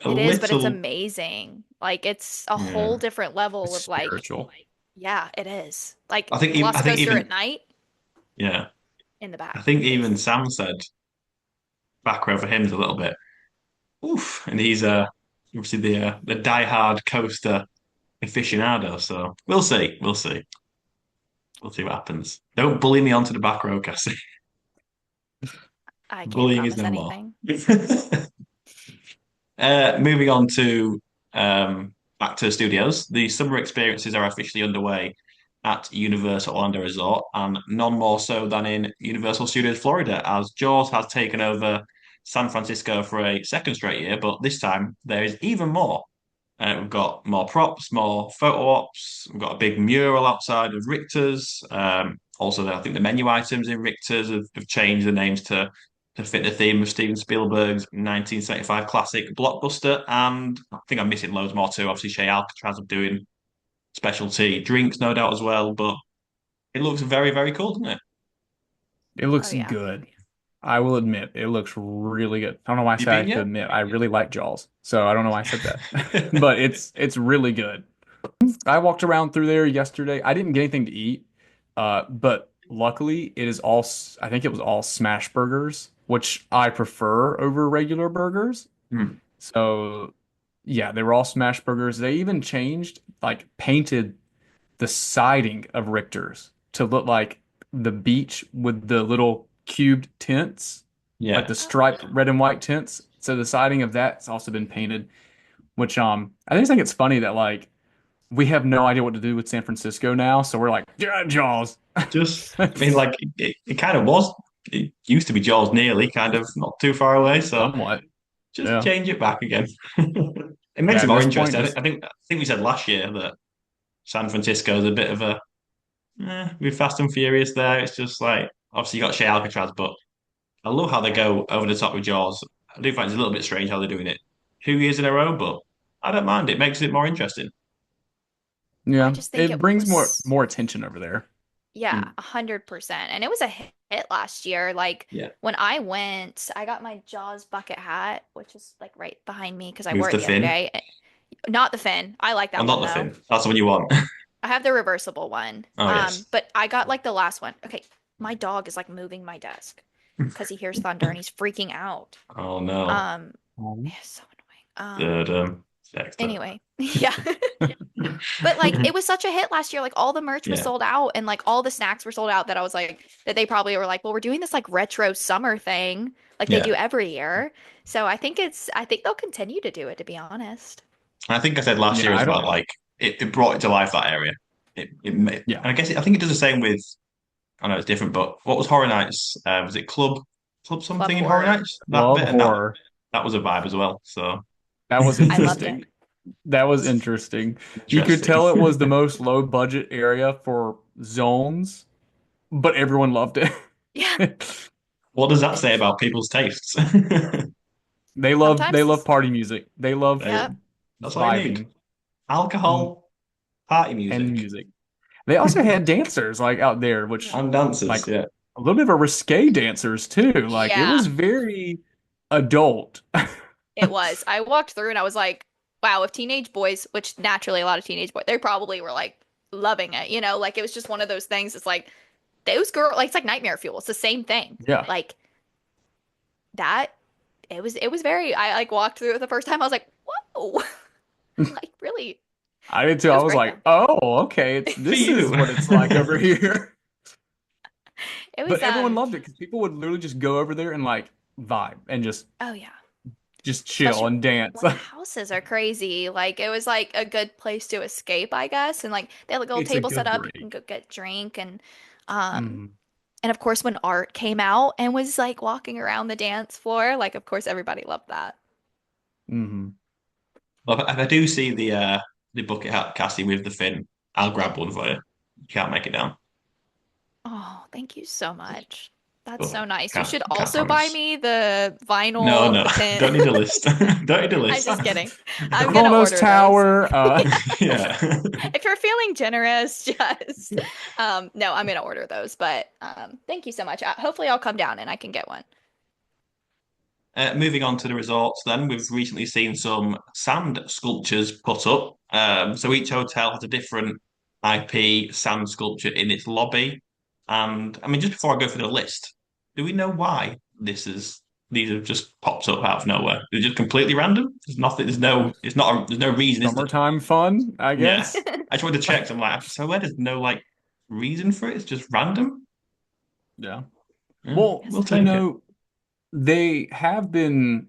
S2: It is, but it's
S3: little,
S2: amazing. Like it's a whole
S3: yeah.
S2: different level
S1: It's
S2: of like,
S1: spiritual.
S2: yeah, it is. Like
S3: I think
S2: Velocicoaster at
S3: even,
S2: night
S3: yeah,
S2: in the
S3: I
S2: back
S3: think even
S2: is,
S3: Sam said back row for him is a little bit oof, and he's obviously the diehard coaster aficionado. So we'll see what happens. Don't bully me onto the back row, Cassie.
S2: I can't
S3: Bullying is
S2: promise
S3: no more.
S2: anything.
S3: Moving on to back to the studios. The summer experiences are officially underway at Universal Orlando Resort, and none more so than in Universal Studios Florida, as Jaws has taken over San Francisco for a second straight year, but this time there is even more. We've got more props, more photo ops. We've got a big mural outside of Richter's. Also, I think the menu items in Richter's have changed the names to fit the theme of Steven Spielberg's 1975 classic blockbuster. And I think I'm missing loads more too. Obviously, Shea Alcatraz are doing specialty drinks, no doubt as well. But it looks very, very cool, doesn't it?
S1: It
S2: Oh
S1: looks
S2: yeah.
S1: good. I will admit, it looks really good. I don't know why I
S3: You
S1: said I
S3: been
S1: have to
S3: yet?
S1: admit I really like Jaws. So I don't know why I said that. But it's really good. I walked around through there yesterday. I didn't get anything to eat. But luckily it is all I think it was all smash burgers, which I prefer over regular burgers.
S3: Hmm.
S1: So yeah, they were all smash burgers. They even changed, like painted the siding of Richter's to look like the beach with the little cubed tents, like
S3: Yeah,
S1: the
S2: Oh,
S1: striped red and white tents. So the siding of that's also been painted, which I just think it's funny that like we have no idea what to do with San Francisco now, so we're like, yeah, Jaws.
S3: I mean, like it kind of was. It used to be Jaws nearly, kind of not too far away. So
S1: Somewhat.
S3: just
S1: Yeah.
S3: change it back again. It makes
S1: Yeah,
S3: it
S1: at
S3: more
S1: this point,
S3: interesting.
S1: just
S3: I think we said last year that San Francisco is a bit of a with Fast and Furious. There, it's just like obviously you got Shea Alcatraz, but I love how they go over the top with Jaws. I do find it's a little bit strange how they're doing it 2 years in a row, but I don't mind. It makes it more interesting.
S2: I
S1: yeah,
S2: just think
S1: it
S2: it
S1: brings
S2: was,
S1: more attention over there.
S2: yeah,
S3: Mm.
S2: 100%. And it was a hit last year. Like
S3: Yeah,
S2: when I went, I got my Jaws bucket hat, which is like right behind me because I
S3: move
S2: wore it
S3: the
S2: the other
S3: fin.
S2: day. Not the fin. I like
S3: Oh,
S2: that
S3: not
S2: one
S3: the
S2: though.
S3: fin. That's the one you want.
S2: I have the reversible one.
S3: Oh yes.
S2: But I got like the last one. Okay, my dog is like moving my desk because he hears thunder and he's freaking out.
S3: Oh no.
S2: Um,
S1: Um,
S2: it's so annoying.
S3: Third sector.
S2: Anyway, yeah. But like it was such a hit last year. Like all the merch was
S3: Yeah,
S2: sold out and like all the snacks were sold out that I was like that they probably were like, well, we're doing this like retro summer thing like they
S3: yeah.
S2: do every year. So I think they'll continue to do it to be honest.
S3: I think I said last
S1: yeah,
S3: year
S1: I
S3: as well.
S1: don't.
S3: Like it brought it to life that area. And
S1: Yeah,
S3: I guess I think it does the same with. I know it's different, but what was Horror Nights? Was it Club
S2: Club
S3: something in Horror
S2: horror.
S3: Nights? That
S1: Club
S3: bit and
S1: horror.
S3: that was a vibe as well. So
S1: That was
S2: I loved it.
S1: interesting. That was interesting. You could
S3: interesting.
S1: tell it was the most low budget area for zones, but everyone loved it.
S2: Yeah.
S3: What does that say about people's tastes?
S1: They love
S2: Sometimes,
S1: party music. They love
S3: Hey,
S2: yep.
S3: that's all you need.
S1: vibing mm,
S3: Alcohol, party
S1: and
S3: music,
S1: music. They also had dancers like out there, which
S3: and dancers.
S1: like
S3: Yeah.
S1: a little bit of a risque dancers too. Like it
S2: Yeah,
S1: was very adult.
S2: it was. I walked through and I was like, wow, if teenage boys, which naturally a lot of teenage boys, they probably were like loving it, you know, like it was just one of those things. It's like those girls, like it's like nightmare fuel. It's the same thing.
S1: Yeah.
S2: Like that, it was very, I like walked through it the first time. I was like, whoa, like really,
S1: I did too.
S2: it
S1: I
S2: was
S1: was
S2: great
S1: like,
S2: though.
S1: oh, okay,
S3: For
S1: this is
S3: you.
S1: what it's like over here.
S2: It
S1: But
S2: was,
S1: everyone loved it because people would literally just go over there and like vibe and
S2: oh yeah.
S1: just chill
S2: Especially
S1: and dance.
S2: when the houses are crazy. Like it was like a good place to escape, I guess. And like they had like a little
S1: It's a
S2: table set
S1: good
S2: up. You can
S1: break.
S2: go get drink um
S1: Hmm.
S2: and of course when Art came out and was like walking around the dance floor, like of course everybody loved that.
S1: Hmm.
S3: Well, if I do see the bucket hat Cassie with the fin, I'll grab one for you. You can't make it down,
S2: Oh, thank you so much. That's
S3: but
S2: so nice. You
S3: can't
S2: should
S3: can't
S2: also buy
S3: promise.
S2: me the
S3: No,
S2: vinyl,
S3: no,
S2: the pin.
S3: don't need a list. Don't need a
S2: I'm
S3: list.
S2: just kidding. I'm gonna
S1: Kronos
S2: order those.
S1: Tower.
S3: Yeah.
S2: If you're feeling generous, just no, I'm gonna order those. But thank you so much. Hopefully I'll come down and I can get one.
S3: Moving on to the resorts, then we've recently seen some sand sculptures put up. So each hotel has a different IP sand sculpture in its lobby. And I mean, just before I go through the list, do we know why these have just popped up out of nowhere? They're just completely random. There's nothing. There's no reason, is there?
S1: Summertime fun, I
S3: Yeah.
S1: guess.
S3: I just wanted to check. So I'm like, so where there's no like reason for it? It's just random.
S1: Yeah.
S3: Yeah,
S1: Well,
S3: we'll
S1: you
S3: take it.
S1: know, they have been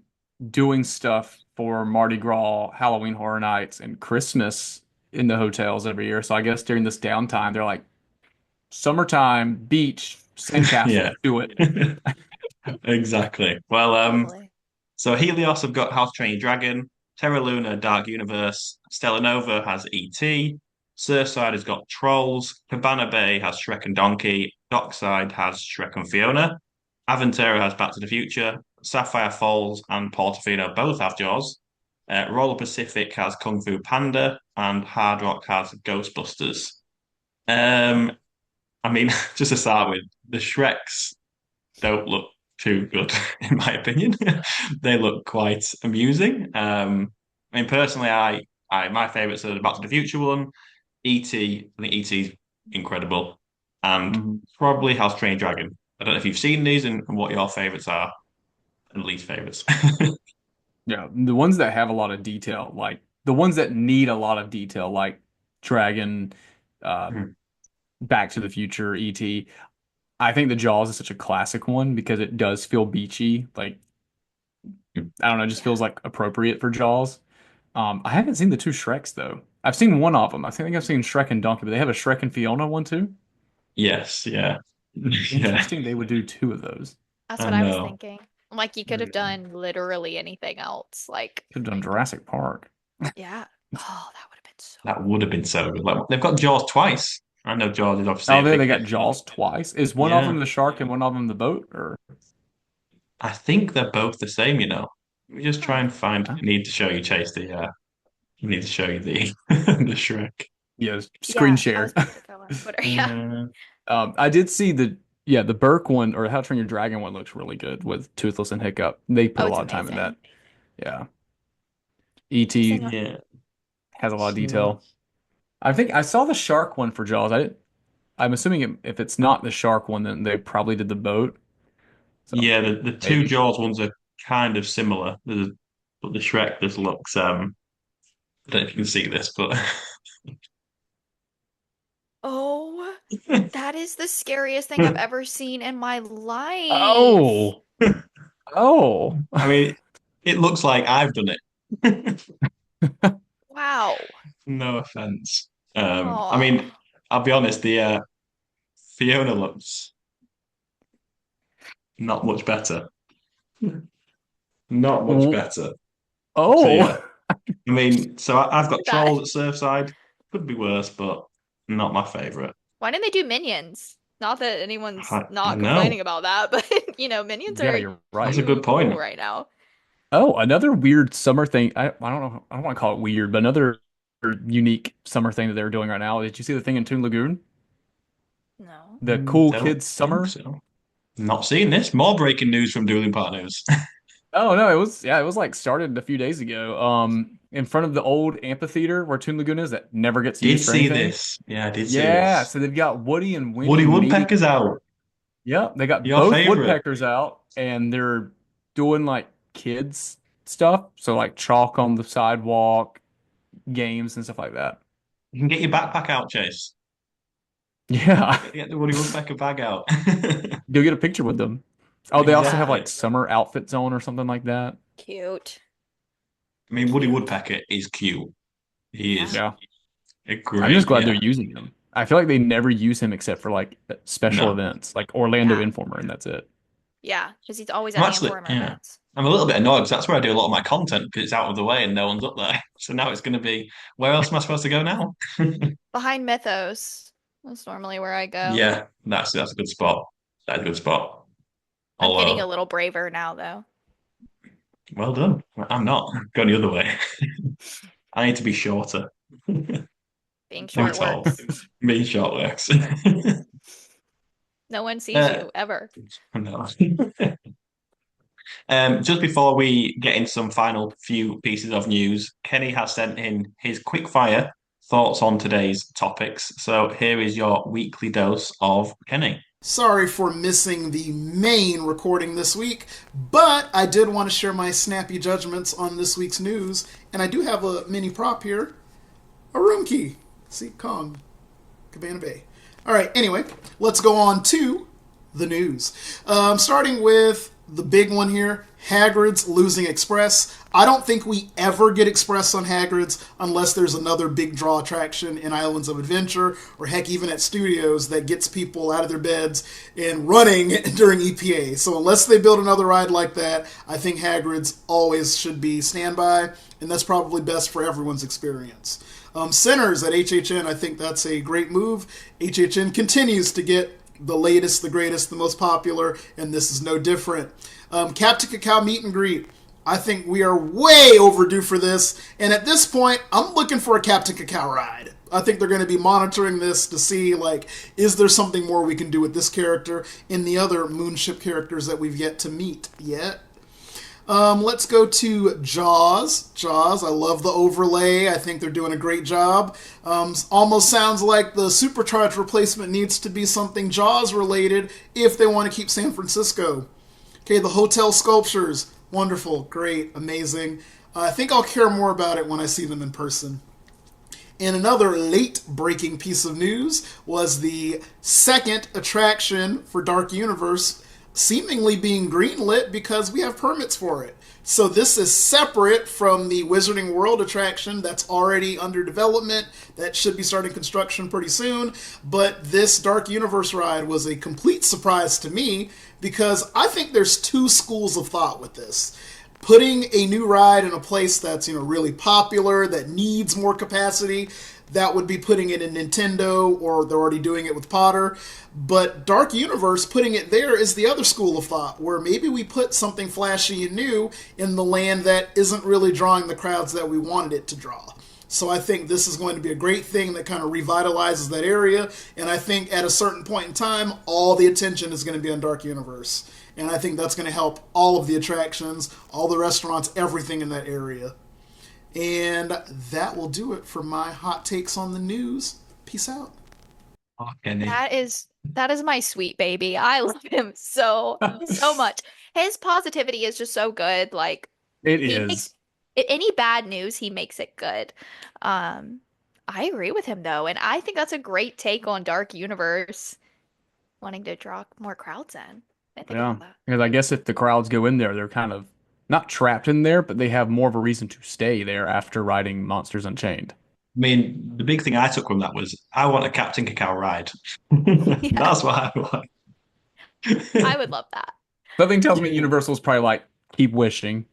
S1: doing stuff for Mardi Gras, Halloween Horror Nights, and Christmas in the hotels every year. So I guess during this downtime, they're like, summertime, beach,
S3: Yeah.
S1: sandcastle, do it.
S3: Exactly. Well,
S2: Totally.
S3: so Helios have got How to Train Your Dragon, Terra Luna Dark Universe, Stellar Nova has ET, Surfside has got Trolls, Cabana Bay has Shrek and Donkey, Dockside has Shrek and Fiona, Aventura has Back to the Future, Sapphire Falls and Portofino both have Jaws, Roller Pacific has Kung Fu Panda, and Hard Rock has Ghostbusters. Um, I mean, just to start with, the Shreks don't look too good, in my opinion. They look quite amusing. I mean, personally, I my favourites are the Back to the Future one, E.T. I think E.T.'s incredible, and
S1: Mhm.
S3: probably House Train Dragon. I don't know if you've seen these and what your favourites are and least favourites.
S1: Yeah, the ones that have a lot of detail, like the ones that need a lot of detail, like Dragon, uh, Back to the Future, E.T. I think the Jaws is such a classic one because it does feel beachy. Like, I don't know, it just
S2: Yeah.
S1: feels like appropriate for Jaws. I haven't seen the two Shreks though. I've seen one of them. I think I've seen Shrek and Donkey, but they have a Shrek and Fiona one too.
S3: Yes, yeah, yeah.
S1: Interesting, they would do two of those.
S2: That's
S3: I
S2: what I was
S3: know.
S2: thinking. I'm like, you could have done literally anything else. Like,
S1: Could have done Jurassic Park.
S2: yeah. Oh, that would have been so
S3: That would
S2: cool.
S3: have been so good. Like they've got Jaws twice. I know Jaws is obviously
S1: Oh,
S3: a
S1: there
S3: big
S1: they got
S3: hit, but
S1: Jaws twice. Is one of
S3: yeah.
S1: them the shark and one of them the boat? Or
S3: I think they're both the same, you know. Let me just try
S2: Huh.
S3: and find. I
S1: oh,
S3: need to show you, Chase, I need to show you the the Shrek.
S1: yeah, screen
S2: Yeah, I
S1: share.
S2: was about to go on Twitter. Yeah.
S3: Uh,
S1: I did see the Burke one or How to Train Your Dragon one looks really good with Toothless and Hiccup. They put
S2: Oh,
S1: a
S2: it's
S1: lot of time in that.
S2: amazing.
S1: Yeah.
S2: Amazing.
S1: E.T.
S3: yeah.
S1: has a lot of
S3: So
S1: detail. I think I saw the shark one for Jaws. I'm assuming if it's not the shark one, then they probably did the boat. So
S3: yeah, the two
S1: maybe.
S3: Jaws ones are kind of similar. But the Shrek just looks I don't know if you can see this, but
S2: Oh, that is the scariest thing I've ever seen in my life.
S1: Oh, oh.
S3: I mean it looks like I've done it.
S2: Wow.
S3: No offense. I
S2: Oh.
S3: mean, I'll be honest, the Fiona looks not much better. Not much better. So yeah,
S1: Oh.
S3: I mean, I've got
S2: That.
S3: Trolls at Surfside. Could be worse, but not my favorite.
S2: Why didn't they do Minions? Not that anyone's
S3: I
S2: not
S3: know.
S2: complaining about that, but Minions
S1: Yeah,
S2: are
S1: you're
S3: That's a
S1: right.
S3: good
S2: too cool
S3: point.
S2: right now.
S1: Oh, another weird summer thing. I don't know. I don't want to call it weird, but another unique summer thing that they're doing right now. Did you see the thing in Toon Lagoon?
S2: No.
S1: The cool
S3: Don't
S1: kids
S3: think
S1: summer?
S3: so. Not seeing this. More breaking news from Dueling Park News.
S1: Oh no, it was like started a few days ago. in front of the old amphitheater where Toon Lagoon is that never gets
S3: Did
S1: used for
S3: see
S1: anything.
S3: this. Yeah, I did see
S1: Yeah,
S3: this.
S1: so they've got Woody and Winnie
S3: Woody
S1: meeting.
S3: Woodpecker's out.
S1: Yep, they got
S3: Your
S1: both
S3: favorite.
S1: woodpeckers out and they're doing like kids stuff. So like chalk on the sidewalk, games and stuff like that.
S3: You can get your backpack out, Chase.
S1: Yeah.
S3: Get the Woody Woodpecker bag out.
S1: Go get a picture with them. Oh, they also have like
S3: Exactly.
S1: summer outfits on or something like that.
S2: Cute.
S3: I mean, Woody
S2: Cute.
S3: Woodpecker is cute. He
S2: Yeah.
S3: is
S1: Yeah.
S3: a
S1: I'm just
S3: great,
S1: glad they're
S3: yeah.
S1: using him. I feel like they never use him except for like special
S3: No,
S1: events, like Orlando
S2: Yeah.
S1: Informer, and that's it.
S2: Yeah. Because he's always
S3: I'm
S2: at the
S3: actually,
S2: Informer
S3: yeah.
S2: events.
S3: I'm a little bit annoyed because that's where I do a lot of my content because it's out of the way and no one's up there. So now it's going to be, where else am I supposed to go now?
S2: Behind Mythos. That's normally where I go.
S3: Yeah, that's a good spot. That's a good spot.
S2: I'm getting a
S3: Although,
S2: little braver now, though.
S3: well done. I'm not going the other way. I need to be shorter.
S2: Being short
S3: Not tall.
S2: works.
S3: Me short works.
S2: No one sees
S3: Uh,
S2: you ever.
S3: no. Just before we get into some final few pieces of news, Kenny has sent in his quick fire thoughts on today's topics. So here is your weekly dose of Kenny.
S5: Sorry for missing the main recording this week, but I did want to share my snappy judgments on this week's news, and I do have a mini prop here, a room key. See, Kong, Cabana Bay. All right, anyway, let's go on to the news. Starting with the big one here, Hagrid's Losing Express. I don't think we ever get Express on Hagrid's unless there's another big draw attraction in Islands of Adventure, or heck, even at studios that gets people out of their beds and running during EPA. So unless they build another ride like that, I think Hagrid's always should be standby, and that's probably best for everyone's experience. Sinners at HHN, I think that's a great move. HHN continues to get the latest, the greatest, the most popular, and this is no different. Captain Cacao Meet and Greet. I think we are way overdue for this, and at this point, I'm looking for a Captain Cacao ride. I think they're going to be monitoring this to see, like, is there something more we can do with this character and the other Moonship characters that we've yet to meet yet. Let's go to Jaws. Jaws, I love the overlay. I think they're doing a great job. Almost sounds like the supercharged replacement needs to be something Jaws related if they want to keep San Francisco. Okay, the hotel sculptures. Wonderful, great, amazing. I think I'll care more about it when I see them in person. And another late-breaking piece of news was the second attraction for Dark Universe seemingly being greenlit because we have permits for it. So this is separate from the Wizarding World attraction that's already under development, that should be starting construction pretty soon. But this Dark Universe ride was a complete surprise to me because I think there's two schools of thought with this. Putting a new ride in a place that's really popular, that needs more capacity, that would be putting it in Nintendo, or they're already doing it with Potter. But Dark Universe, putting it there is the other school of thought, where maybe we put something flashy and new in the land that isn't really drawing the crowds that we wanted it to draw. So I think this is going to be a great thing that kind of revitalizes that area, and I think at a certain point in time, all the attention is going to be on Dark Universe. And I think that's going to help all of the attractions, all the restaurants, everything in that area. And that will do it for my hot takes on the news. Peace out.
S3: Oh, Kenny.
S2: That is my sweet baby. I love him so much. His positivity is just so good. Like
S1: It
S2: he
S1: is.
S2: makes any bad news, he makes it good. I agree with him though, and I think that's a great take on Dark Universe, wanting to draw more crowds in. I think
S1: Yeah.
S2: about that.
S1: Because I guess if the crowds go in there, they're kind of not trapped in there, but they have more of a reason to stay there after riding Monsters Unchained.
S3: I mean, the big thing I took from that was I want a Captain Cacao ride.
S2: Yeah,
S3: That's what I want.
S2: I would love that.
S1: Something tells me Universal's probably like, keep wishing.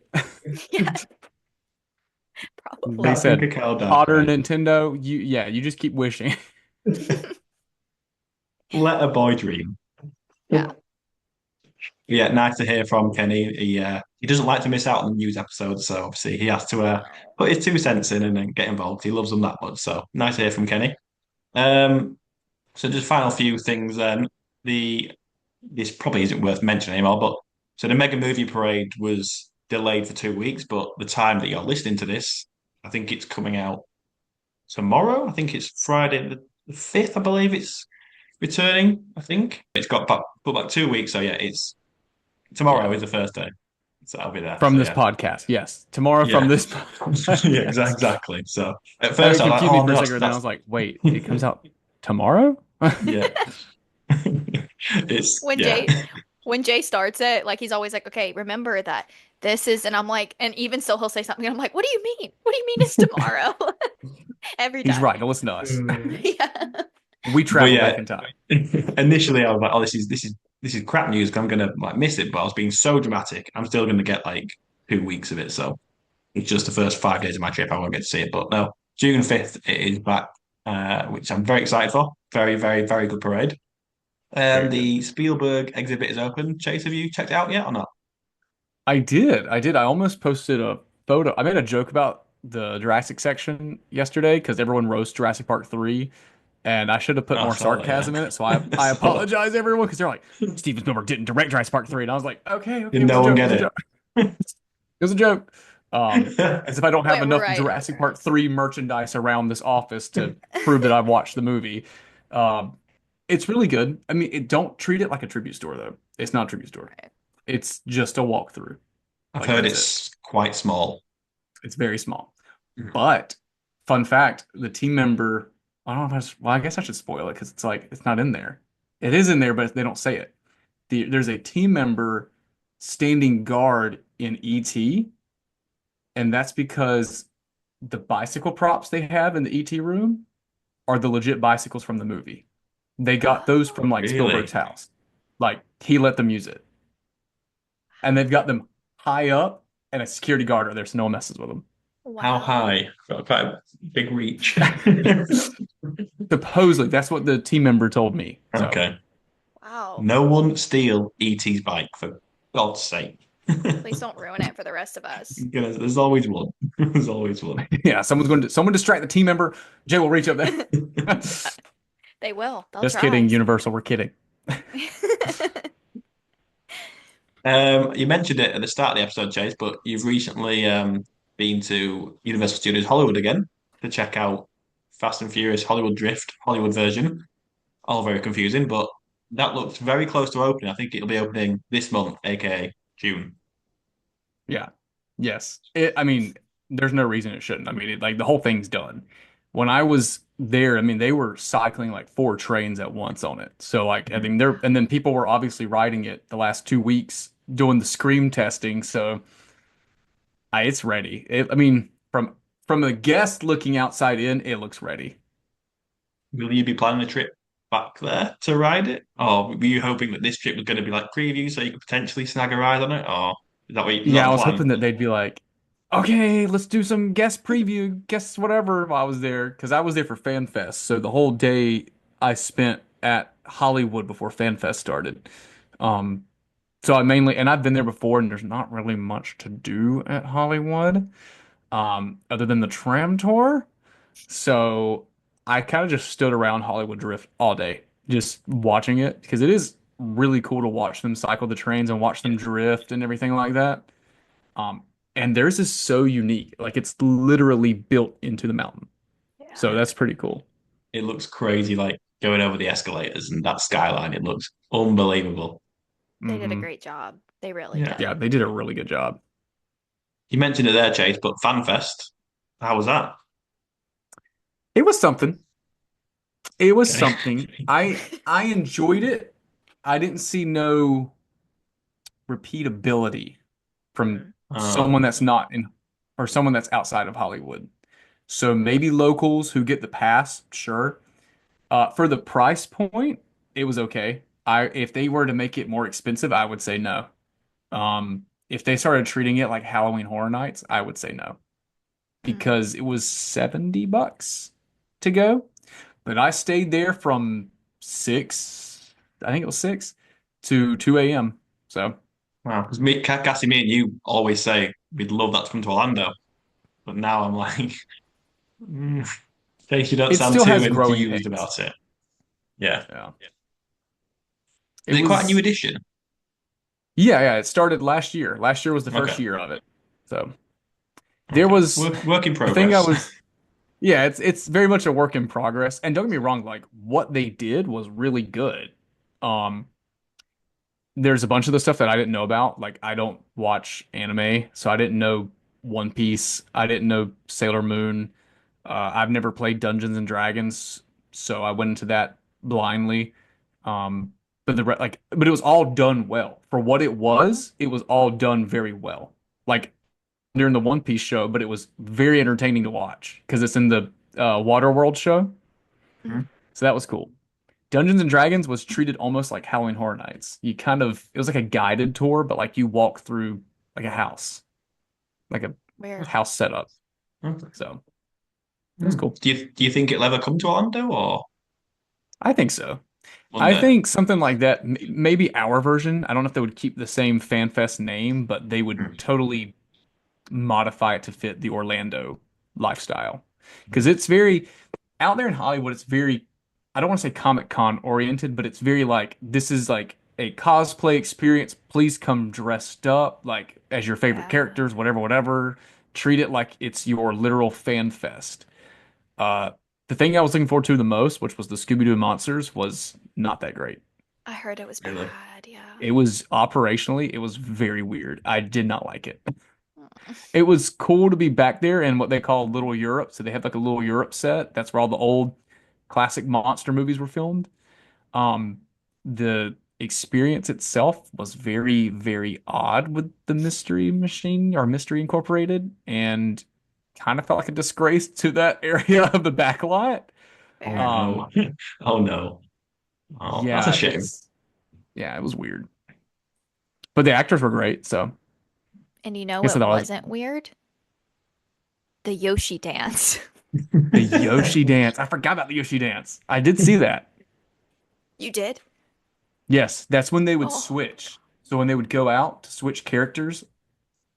S2: Yeah,
S1: They
S2: probably.
S3: Captain
S1: said
S3: Cacao Dark
S1: Potter,
S3: ride.
S1: Nintendo, you just keep wishing.
S3: Let a boy dream.
S2: Yeah.
S3: Yeah, nice to hear from Kenny. He doesn't like to miss out on the news episodes, so obviously he has to put his 2 cents in and then get involved. He loves them that much, so nice to hear from Kenny. So just final few things then. This probably isn't worth mentioning anymore, but so the Mega Movie Parade was delayed for 2 weeks, but the time that you're listening to this, I think it's coming out tomorrow. I think it's Friday the 5th, I believe it's returning. I think it's got back 2 weeks. So yeah, it's tomorrow
S1: Yeah.
S3: is the first day. So I'll be there.
S1: From
S3: So
S1: this
S3: yeah.
S1: podcast. Yes. Tomorrow from
S3: Yeah.
S1: this
S3: Yeah,
S1: podcast.
S3: exactly. So at
S1: And
S3: first
S1: it
S3: I was like,
S1: confused me
S3: oh
S1: for
S3: no,
S1: a
S3: that's,
S1: second, and then I
S3: that's
S1: was like, wait, it comes out tomorrow?
S3: yeah. It's
S2: When
S3: yeah.
S2: Jay starts it, like he's always like, okay, remember that this is, and I'm like, and even still he'll say something, and I'm like, what do you mean? What do you mean it's tomorrow? Every
S1: He's
S2: time.
S1: right. Don't listen to us.
S2: Yeah.
S1: We
S3: But
S1: travel back
S3: yeah,
S1: in time.
S3: initially I was like, oh, this is crap news 'cause I'm gonna like miss it. But I was being so dramatic. I'm still gonna get like 2 weeks of it. So it's just the first 5 days of my trip. I won't get to see it. But no, June 5th it is back, which I'm very excited for. Very, very, very good parade.
S1: Very good.
S3: The Spielberg exhibit is open. Chase, have you checked it out yet or not?
S1: I did. I did. I almost posted a photo. I made a joke about the Jurassic section yesterday because everyone roasts Jurassic Park 3, and I should have put
S3: Oh, I
S1: more
S3: saw that, yeah.
S1: sarcasm in it. So I
S3: So,
S1: apologize, everyone, because they're like, Steven Spielberg didn't direct Jurassic Park 3. And I was like, okay,
S3: did
S1: it was a
S3: no one
S1: joke. It
S3: get
S1: was a
S3: it?
S1: joke. It was a joke. As if I don't have
S2: Went
S1: enough
S2: right
S1: Jurassic
S2: over.
S1: Park 3 merchandise around this office to prove that I've watched the movie. Um, it's really good. I mean, don't treat it like a tribute store, though. It's not a tribute store.
S2: Right.
S1: It's just a walkthrough.
S3: I've
S1: Like,
S3: heard
S1: that's it.
S3: it's quite small.
S1: It's very small.
S3: Mhm.
S1: But fun fact, the team member, I don't know if well, I guess I should spoil it because it's like it's not in there. It is in there, but they don't say it. There's a team member standing guard in ET, and that's because the bicycle props they have in the ET room are the legit bicycles from the movie. They got those from like
S3: Really?
S1: Spielberg's house. Like he let them use it. And they've got them high up and a security guard are there so no one messes with them.
S3: How
S2: Wow.
S3: high? Got quite a big reach.
S1: Supposedly, that's what the team member told me. So
S3: Okay.
S2: Wow.
S3: No one steal E.T.'s bike for God's sake.
S2: Please don't ruin it for the rest of us.
S3: There's always one. There's always one.
S1: yeah, someone distract the team member. Jay will reach up there.
S2: They will. They'll
S1: Just kidding,
S2: try.
S1: Universal. We're kidding.
S3: You mentioned it at the start of the episode, Chase, but you've recently been to Universal Studios Hollywood again to check out Fast and Furious Hollywood Drift, Hollywood version. All very confusing, but that looks very close to opening. I think it'll be opening this month, aka June.
S1: Yeah. Yes. I mean, there's no reason it shouldn't. I mean, like the whole thing's done. When I was there, I mean, they were cycling like 4 trains at once on it. So like, I mean, and then people were obviously riding it the last 2 weeks doing the scream testing. So it's ready. I mean, from the guest looking outside in, it looks ready.
S3: Will you be planning a trip back there to ride it? Or were you hoping that this trip was going to be like preview so you could potentially snag a ride on it? Or is that
S1: Yeah,
S3: the
S1: I was
S3: plan?
S1: hoping that they'd be like, okay, let's do some guest preview, guest whatever while I was there. Because I was there for Fan Fest. So the whole day I spent at Hollywood before Fan Fest started. Um, so I mainly, and I've been there before, and there's not really much to do at Hollywood, other than the tram tour. So I kind of just stood around Hollywood Drift all day, just watching it because it is really cool to watch them cycle the trains and watch them drift and everything like that. Um, and theirs is so unique. Like it's literally built into the mountain.
S2: Yeah.
S1: So that's pretty cool.
S3: It looks crazy, like going over the escalators and that skyline. It looks unbelievable.
S2: They did a
S1: Hmm.
S2: great job. They really
S3: Yeah.
S1: Yeah,
S2: did.
S1: they did a really good job.
S3: You mentioned it there, Chase, but FanFest, how was that?
S1: It was something. It was
S3: Okay.
S1: something. I enjoyed it. I didn't see no repeatability from
S2: Mm.
S3: Oh,
S1: someone that's not in or someone that's outside of Hollywood. So maybe locals who get the pass, sure. For the price point, it was okay. If they were to make it more expensive, I would say no. If they started treating it like Halloween Horror Nights, I would say no
S2: Mm.
S1: because it was $70 to go. But I stayed there from 6, I think it was 6 to 2 a.m. So
S3: wow. Because Cassie, me and you always say we'd love that to come to Orlando, but now I'm like, mm, Chase, you don't
S1: it
S3: sound
S1: still
S3: too
S1: has growing
S3: enthused
S1: pains.
S3: about it. Yeah.
S1: Yeah. It
S3: Is it quite a new
S1: was,
S3: edition?
S1: yeah, it started last year. Last year was the first
S3: Okay.
S1: year of it. So There
S3: Okay.
S1: was
S3: Work in
S1: the thing I
S3: progress.
S1: was yeah, it's very much a work in progress. And don't get me wrong, like what they did was really good. Um, there's a bunch of the stuff that I didn't know about. Like I don't watch anime, so I didn't know One Piece. I didn't know Sailor Moon. I've never played Dungeons and Dragons, so I went into that blindly. Um, but it was all done well for what it
S2: Mhm.
S1: was. It was all done very well. Like during the One Piece show, but it was very entertaining to watch because it's in the Waterworld show.
S2: Mhm.
S1: So that was cool. Dungeons and Dragons was treated almost like Halloween Horror Nights. It was like a guided tour, but like you walk through like a house, like a
S2: Weird.
S1: house setup.
S3: Okay.
S1: So it was cool.
S3: Do you think it'll ever come to Orlando or
S1: I think so.
S3: one
S1: I
S3: day?
S1: think something like that, maybe our version. I don't know if they would keep the same FanFest name, but they would totally modify it to fit the Orlando lifestyle. Because it's very out there in Hollywood, it's very, I don't want to say Comic Con oriented, but it's very like, this is like a cosplay experience. Please come dressed up like as your favorite
S2: Yeah.
S1: characters, whatever, whatever. Treat it like it's your literal fan fest. Uh, the thing I was looking forward to the most, which was the Scooby-Doo Monsters, was not that great.
S2: I heard it was
S3: Really?
S2: bad. Yeah.
S1: It was operationally, it was very weird. I did not like it.
S2: Mm.
S1: It was cool to be back there in what they call Little Europe. So they have like a Little Europe set. That's where all the old classic monster movies were filmed. Um, the experience itself was very, very odd with the Mystery Machine or Mystery Incorporated, and kind of felt like a disgrace to that area of the back lot.
S3: Oh
S2: Fair.
S1: Um,
S3: no. Oh no. Oh, that's a
S1: yeah,
S3: shame.
S1: it was weird, but the actors were great. So I
S2: And you know
S1: guess I
S2: what
S1: thought it was
S2: wasn't weird? The Yoshi dance.
S1: the Yoshi dance. I forgot about the Yoshi dance. I did see that.
S2: You did?
S1: Yes, that's when they would
S2: Oh.
S1: switch. So when they would go out to switch characters,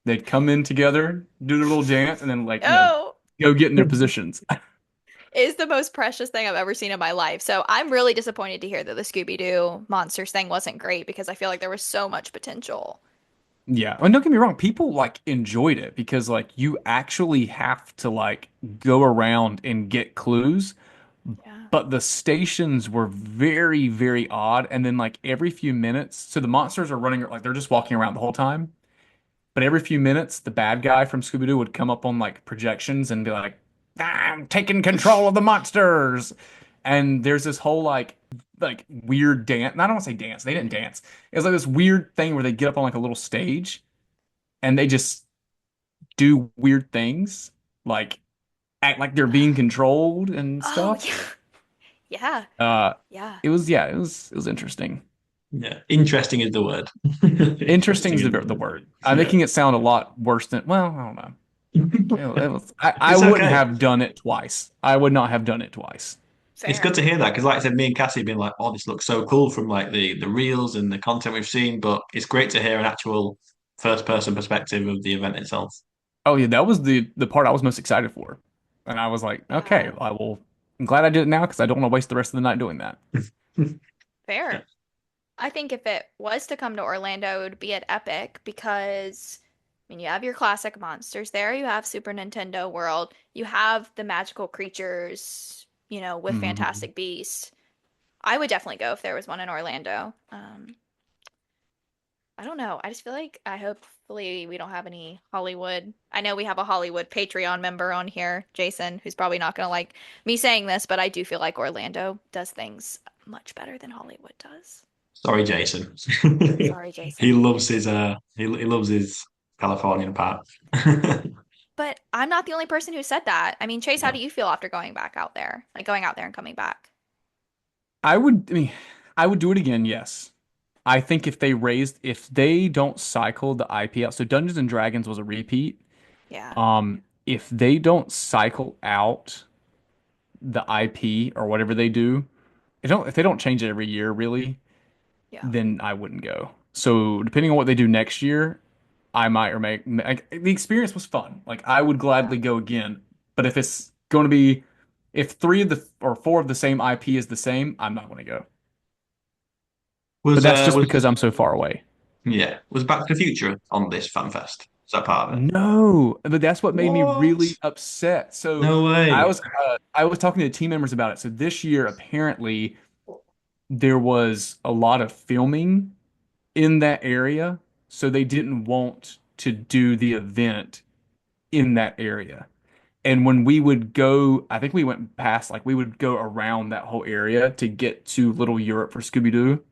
S1: they'd come in together, do their little dance, and then
S2: No.
S1: go get in their positions.
S2: It is the most precious thing I've ever seen in my life. So I'm really disappointed to hear that the Scooby-Doo Monsters thing wasn't great because I feel like there was so much potential.
S1: Yeah, and don't get me wrong, people like enjoyed it because like you actually have to like go around and get clues,
S2: Yeah.
S1: but the stations were very, very odd. And then like every few minutes, so the monsters are running like they're just walking around the whole time. But every few minutes, the bad guy from Scooby-Doo would come up on like projections and be like, I'm taking control of the monsters. And there's this whole like weird dance. I don't want to say dance. They didn't dance. It was like this weird thing where they get up on like a little stage and they just do weird things, like act like they're being controlled and
S2: Oh,
S1: stuff.
S2: yeah. Yeah.
S1: Uh,
S2: Yeah.
S1: it was interesting.
S3: Yeah. Interesting is the word.
S1: Interesting
S3: Interesting
S1: is
S3: is the
S1: the
S3: word.
S1: word. I'm
S3: Yeah.
S1: making it sound a lot worse than, well, I don't know. I
S3: It's
S1: wouldn't
S3: okay.
S1: have done it twice. I would not have done it twice.
S3: It's good
S2: Fair.
S3: to hear that because, like I said, me and Cassie have been like, "Oh, this looks so cool" from like the reels and the content we've seen. But it's great to hear an actual first person perspective of the event itself.
S1: Oh yeah, that was the part I was most excited for. And I was like, okay,
S2: Yeah.
S1: I'm glad I did it now because I don't want to waste the rest of the night doing that.
S3: Yeah.
S2: Fair. I think if it was to come to Orlando, it would be at Epic because, I mean, you have your classic monsters there, you have Super Nintendo World, you have the magical creatures, with
S1: Mhm.
S2: Fantastic Beasts. I would definitely go if there was one in Orlando. I don't know. I just feel like hopefully we don't have any Hollywood. I know we have a Hollywood Patreon member on here, Jason, who's probably not gonna like me saying this, but I do feel like Orlando does things much better than Hollywood does.
S3: Sorry, Jason.
S2: Sorry,
S3: He
S2: Jason.
S3: loves his he loves his Californian part.
S2: But I'm not the only person who said that. I mean, Chase, how do
S3: No.
S2: you feel after going back out there? Like going out there and coming back?
S1: I mean, I would do it again, yes. I think if they don't cycle the IP out, so Dungeons and Dragons was a repeat.
S2: Yeah.
S1: If they don't cycle out the IP or whatever they do, if they don't change it every year, really,
S2: Yeah.
S1: then I wouldn't go. So depending on what they do next year, I might or may like, the experience was fun. Like I would
S2: Yeah.
S1: gladly go again. But if it's going to be if three of the or four of the same IP is the same, I'm not going to go. But
S3: Was
S1: that's just
S3: was
S1: because I'm so far away.
S3: yeah, was Back to the Future on this fan fest? Is that part of it?
S1: No, but that's what made me
S3: What?
S1: really upset. So
S3: No way.
S1: I was talking to team members about it. So this year apparently there was a lot of filming in that area, so they didn't want to do the event in that area. And when we would go, I think we went past, like we would go around that whole area to get to Little Europe for Scooby-Doo.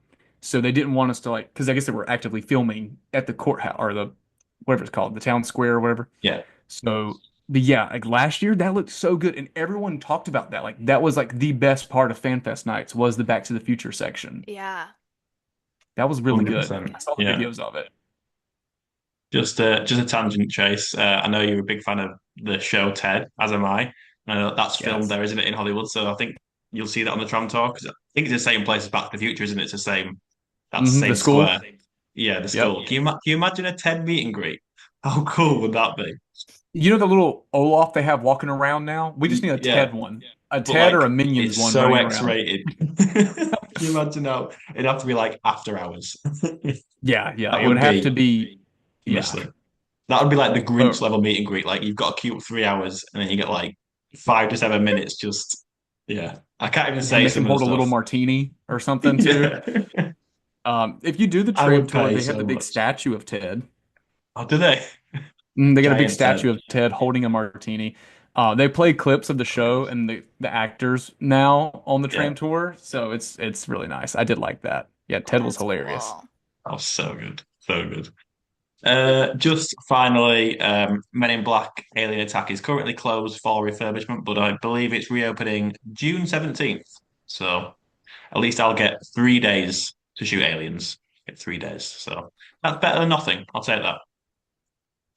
S1: So they didn't want us to like, because I guess they were actively filming at the courthouse or the whatever it's called, the town square or whatever.
S3: Yeah.
S1: So, but yeah, like last year that looked so good, and everyone talked about that. Like that was like the best part of FanFest nights was the Back to the Future section.
S2: Yeah.
S1: That was really good. Like,
S3: 100%.
S1: I saw the
S3: Yeah.
S1: videos of it.
S3: Just a tangent, Chase. I know you're a big fan of the show Ted, as am I. I know that's filmed
S1: Yes.
S3: there, isn't it, in Hollywood? So I think you'll see that on the tram tour because I think it's the same place as Back to the Future, isn't it? It's the same that
S1: The
S3: same
S1: school.
S3: square. Yeah, the
S1: Yep.
S3: school. Can you imagine a Ted meet and greet? How cool would that be?
S1: You know the little Olaf they have walking around now? We just need a
S3: Yeah,
S1: Ted one. A
S3: but
S1: Ted or a
S3: like
S1: Minions
S3: it's
S1: one
S3: so
S1: running around.
S3: X-rated. Can you imagine how it'd have to be like after hours?
S1: Yeah, yeah.
S3: That
S1: It would
S3: would
S1: have to
S3: be
S1: be, yeah.
S3: honestly. That would be like the Grinch
S1: Oh,
S3: level meet and greet. Like you've got to queue up 3 hours and then you get like 5 to 7 minutes. Just yeah, I can't even
S1: yeah,
S3: say
S1: make him
S3: some of the
S1: hold a little
S3: stuff.
S1: martini or something too.
S3: Yeah,
S1: If you do the
S3: I
S1: tram
S3: would
S1: tour,
S3: pay
S1: they have
S3: so
S1: the big
S3: much.
S1: statue of Ted.
S3: Oh, do they?
S1: They got a big
S3: Giant Ted.
S1: statue of Ted holding a martini. They play clips of the show and the actors now on the
S3: Yeah,
S1: tram tour, so it's really nice. I did like that. Yeah,
S2: Oh,
S1: Ted was
S2: that's
S1: hilarious.
S2: cool.
S3: that was so good, so good. Just finally, Men in Black Alien Attack is currently closed for refurbishment, but I believe it's reopening June 17th. So at least I'll get 3 days to shoot aliens. Get 3 days. So that's better than nothing. I'll take that.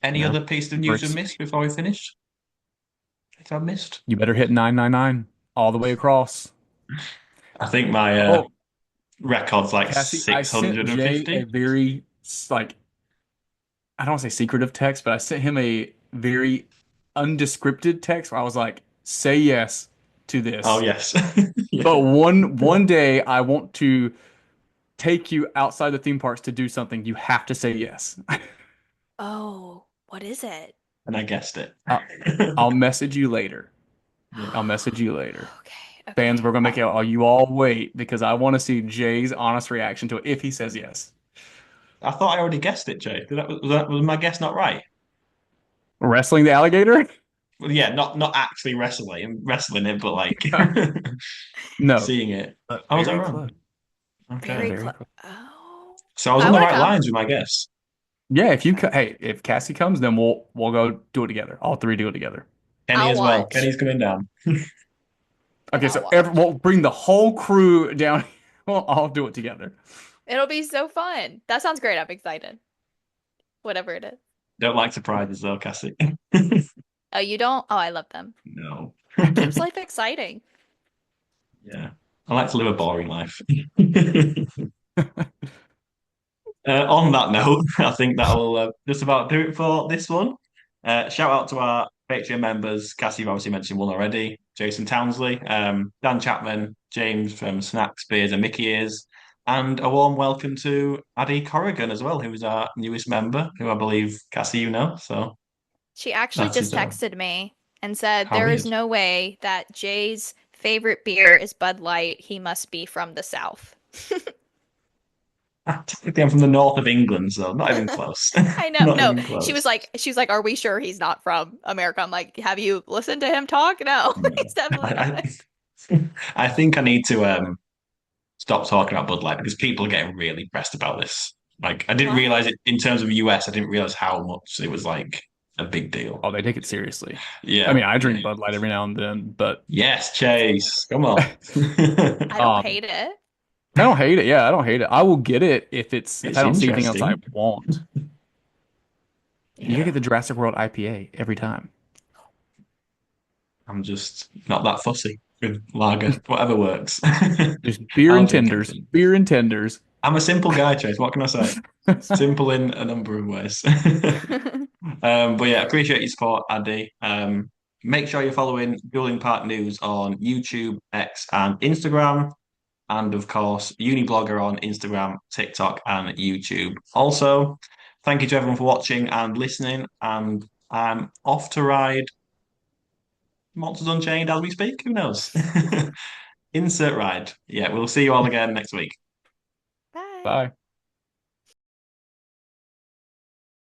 S3: Any
S1: Yeah,
S3: other piece of news we
S1: works.
S3: missed before we finish? If I missed?
S1: You better hit 999 all the way across.
S3: I think my
S1: Oh,
S3: record's like
S1: Cassie, I sent Jay a
S3: 650.
S1: very like I don't want to say secretive text, but I sent him a very undescripted text where I was like, "Say yes to
S3: Oh
S1: this."
S3: yes.
S1: But
S3: Yeah.
S1: one day I want to take you outside the theme parks to do something. You have to say yes.
S2: Oh, what is it?
S3: And I guessed it.
S1: I'll, I'll message you later.
S3: Yeah.
S1: I'll message you later.
S2: Okay,
S1: Fans,
S2: okay.
S1: we're gonna make it. Oh, you all wait because I want to see Jay's honest reaction to it if he says yes.
S3: I thought I already guessed it, Jay. Was my guess not right?
S1: Wrestling the alligator?
S3: Well, yeah, not actually wrestling it, but like
S1: No,
S3: seeing it.
S1: but
S3: How was that
S1: very
S3: wrong?
S1: close.
S3: Okay.
S2: Very
S1: Very
S2: close.
S1: close.
S2: Oh,
S3: So I was
S2: I
S3: on the
S2: want to
S3: right
S2: come.
S3: lines with my guess.
S1: Yeah, hey, if Cassie comes, then we'll go do it together. All three do it together.
S3: Kenny
S2: I'll
S3: as well.
S2: watch.
S3: Kenny's coming down.
S1: Okay,
S2: I'll
S1: so
S2: watch.
S1: we'll bring the whole crew down. We'll all do it together.
S2: It'll be so fun. That sounds great. I'm excited. Whatever it is.
S3: Don't like surprises though, Cassie.
S2: Oh, you don't? Oh, I love them.
S3: No.
S2: That keeps life exciting.
S3: Yeah. I like to live a boring life. On that note, I think that'll just about do it for this one. Shout out to our Patreon members. Cassie, you've obviously mentioned one already. Jason Townsley, Dan Chapman, James from Snacks, Beers, and Mickey Ears. And a warm welcome to Addie Corrigan as well, who is our newest member, who I believe, Cassie, you know. So
S2: She actually
S3: that's
S2: just
S3: his
S2: texted me and said,
S3: how
S2: there
S3: he
S2: is
S3: is.
S2: no way that Jay's favorite beer is Bud Light. He must be from the South.
S3: Technically, I'm from the north of England, so not even close.
S2: I know.
S3: Not
S2: No,
S3: even
S2: she was
S3: close.
S2: like, are we sure he's not from America? I'm like, have you listened to him talk? No,
S3: No.
S2: he's definitely not.
S3: I think I need to stop talking about Bud Light because people are getting really pressed about this. Like, I didn't realize
S2: What?
S3: it in terms of US. I didn't realize how much it was like a big deal.
S1: Oh, they take it seriously. I
S3: Yeah,
S1: mean, I
S3: yeah.
S1: drink Bud Light every now and then, but
S3: Yes, Chase. Come on.
S2: I don't
S1: um,
S2: hate it.
S1: I don't hate it. Yeah, I don't hate it. I will get it if
S3: It's
S1: I don't see anything else I
S3: interesting.
S1: want. You gotta
S3: Yeah,
S1: get the Jurassic World IPA every time.
S3: I'm just not that fussy with lager. Whatever works.
S1: Just beer
S3: I'll
S1: and
S3: drink
S1: tenders,
S3: anything.
S1: beer and tenders.
S3: I'm a simple guy, Chase. What can I say? Simple in a number of ways. But yeah, appreciate your support, Andy. Make sure you're following Dueling Park News on YouTube, X, and Instagram. And of course, Uniblogger on Instagram, TikTok, and YouTube. Also, Thank you to everyone for watching and listening. And I'm off to ride Monsters Unchained as we speak. Who knows? Insert ride. Yeah, we'll see you all again next week.
S2: Bye.
S1: Bye.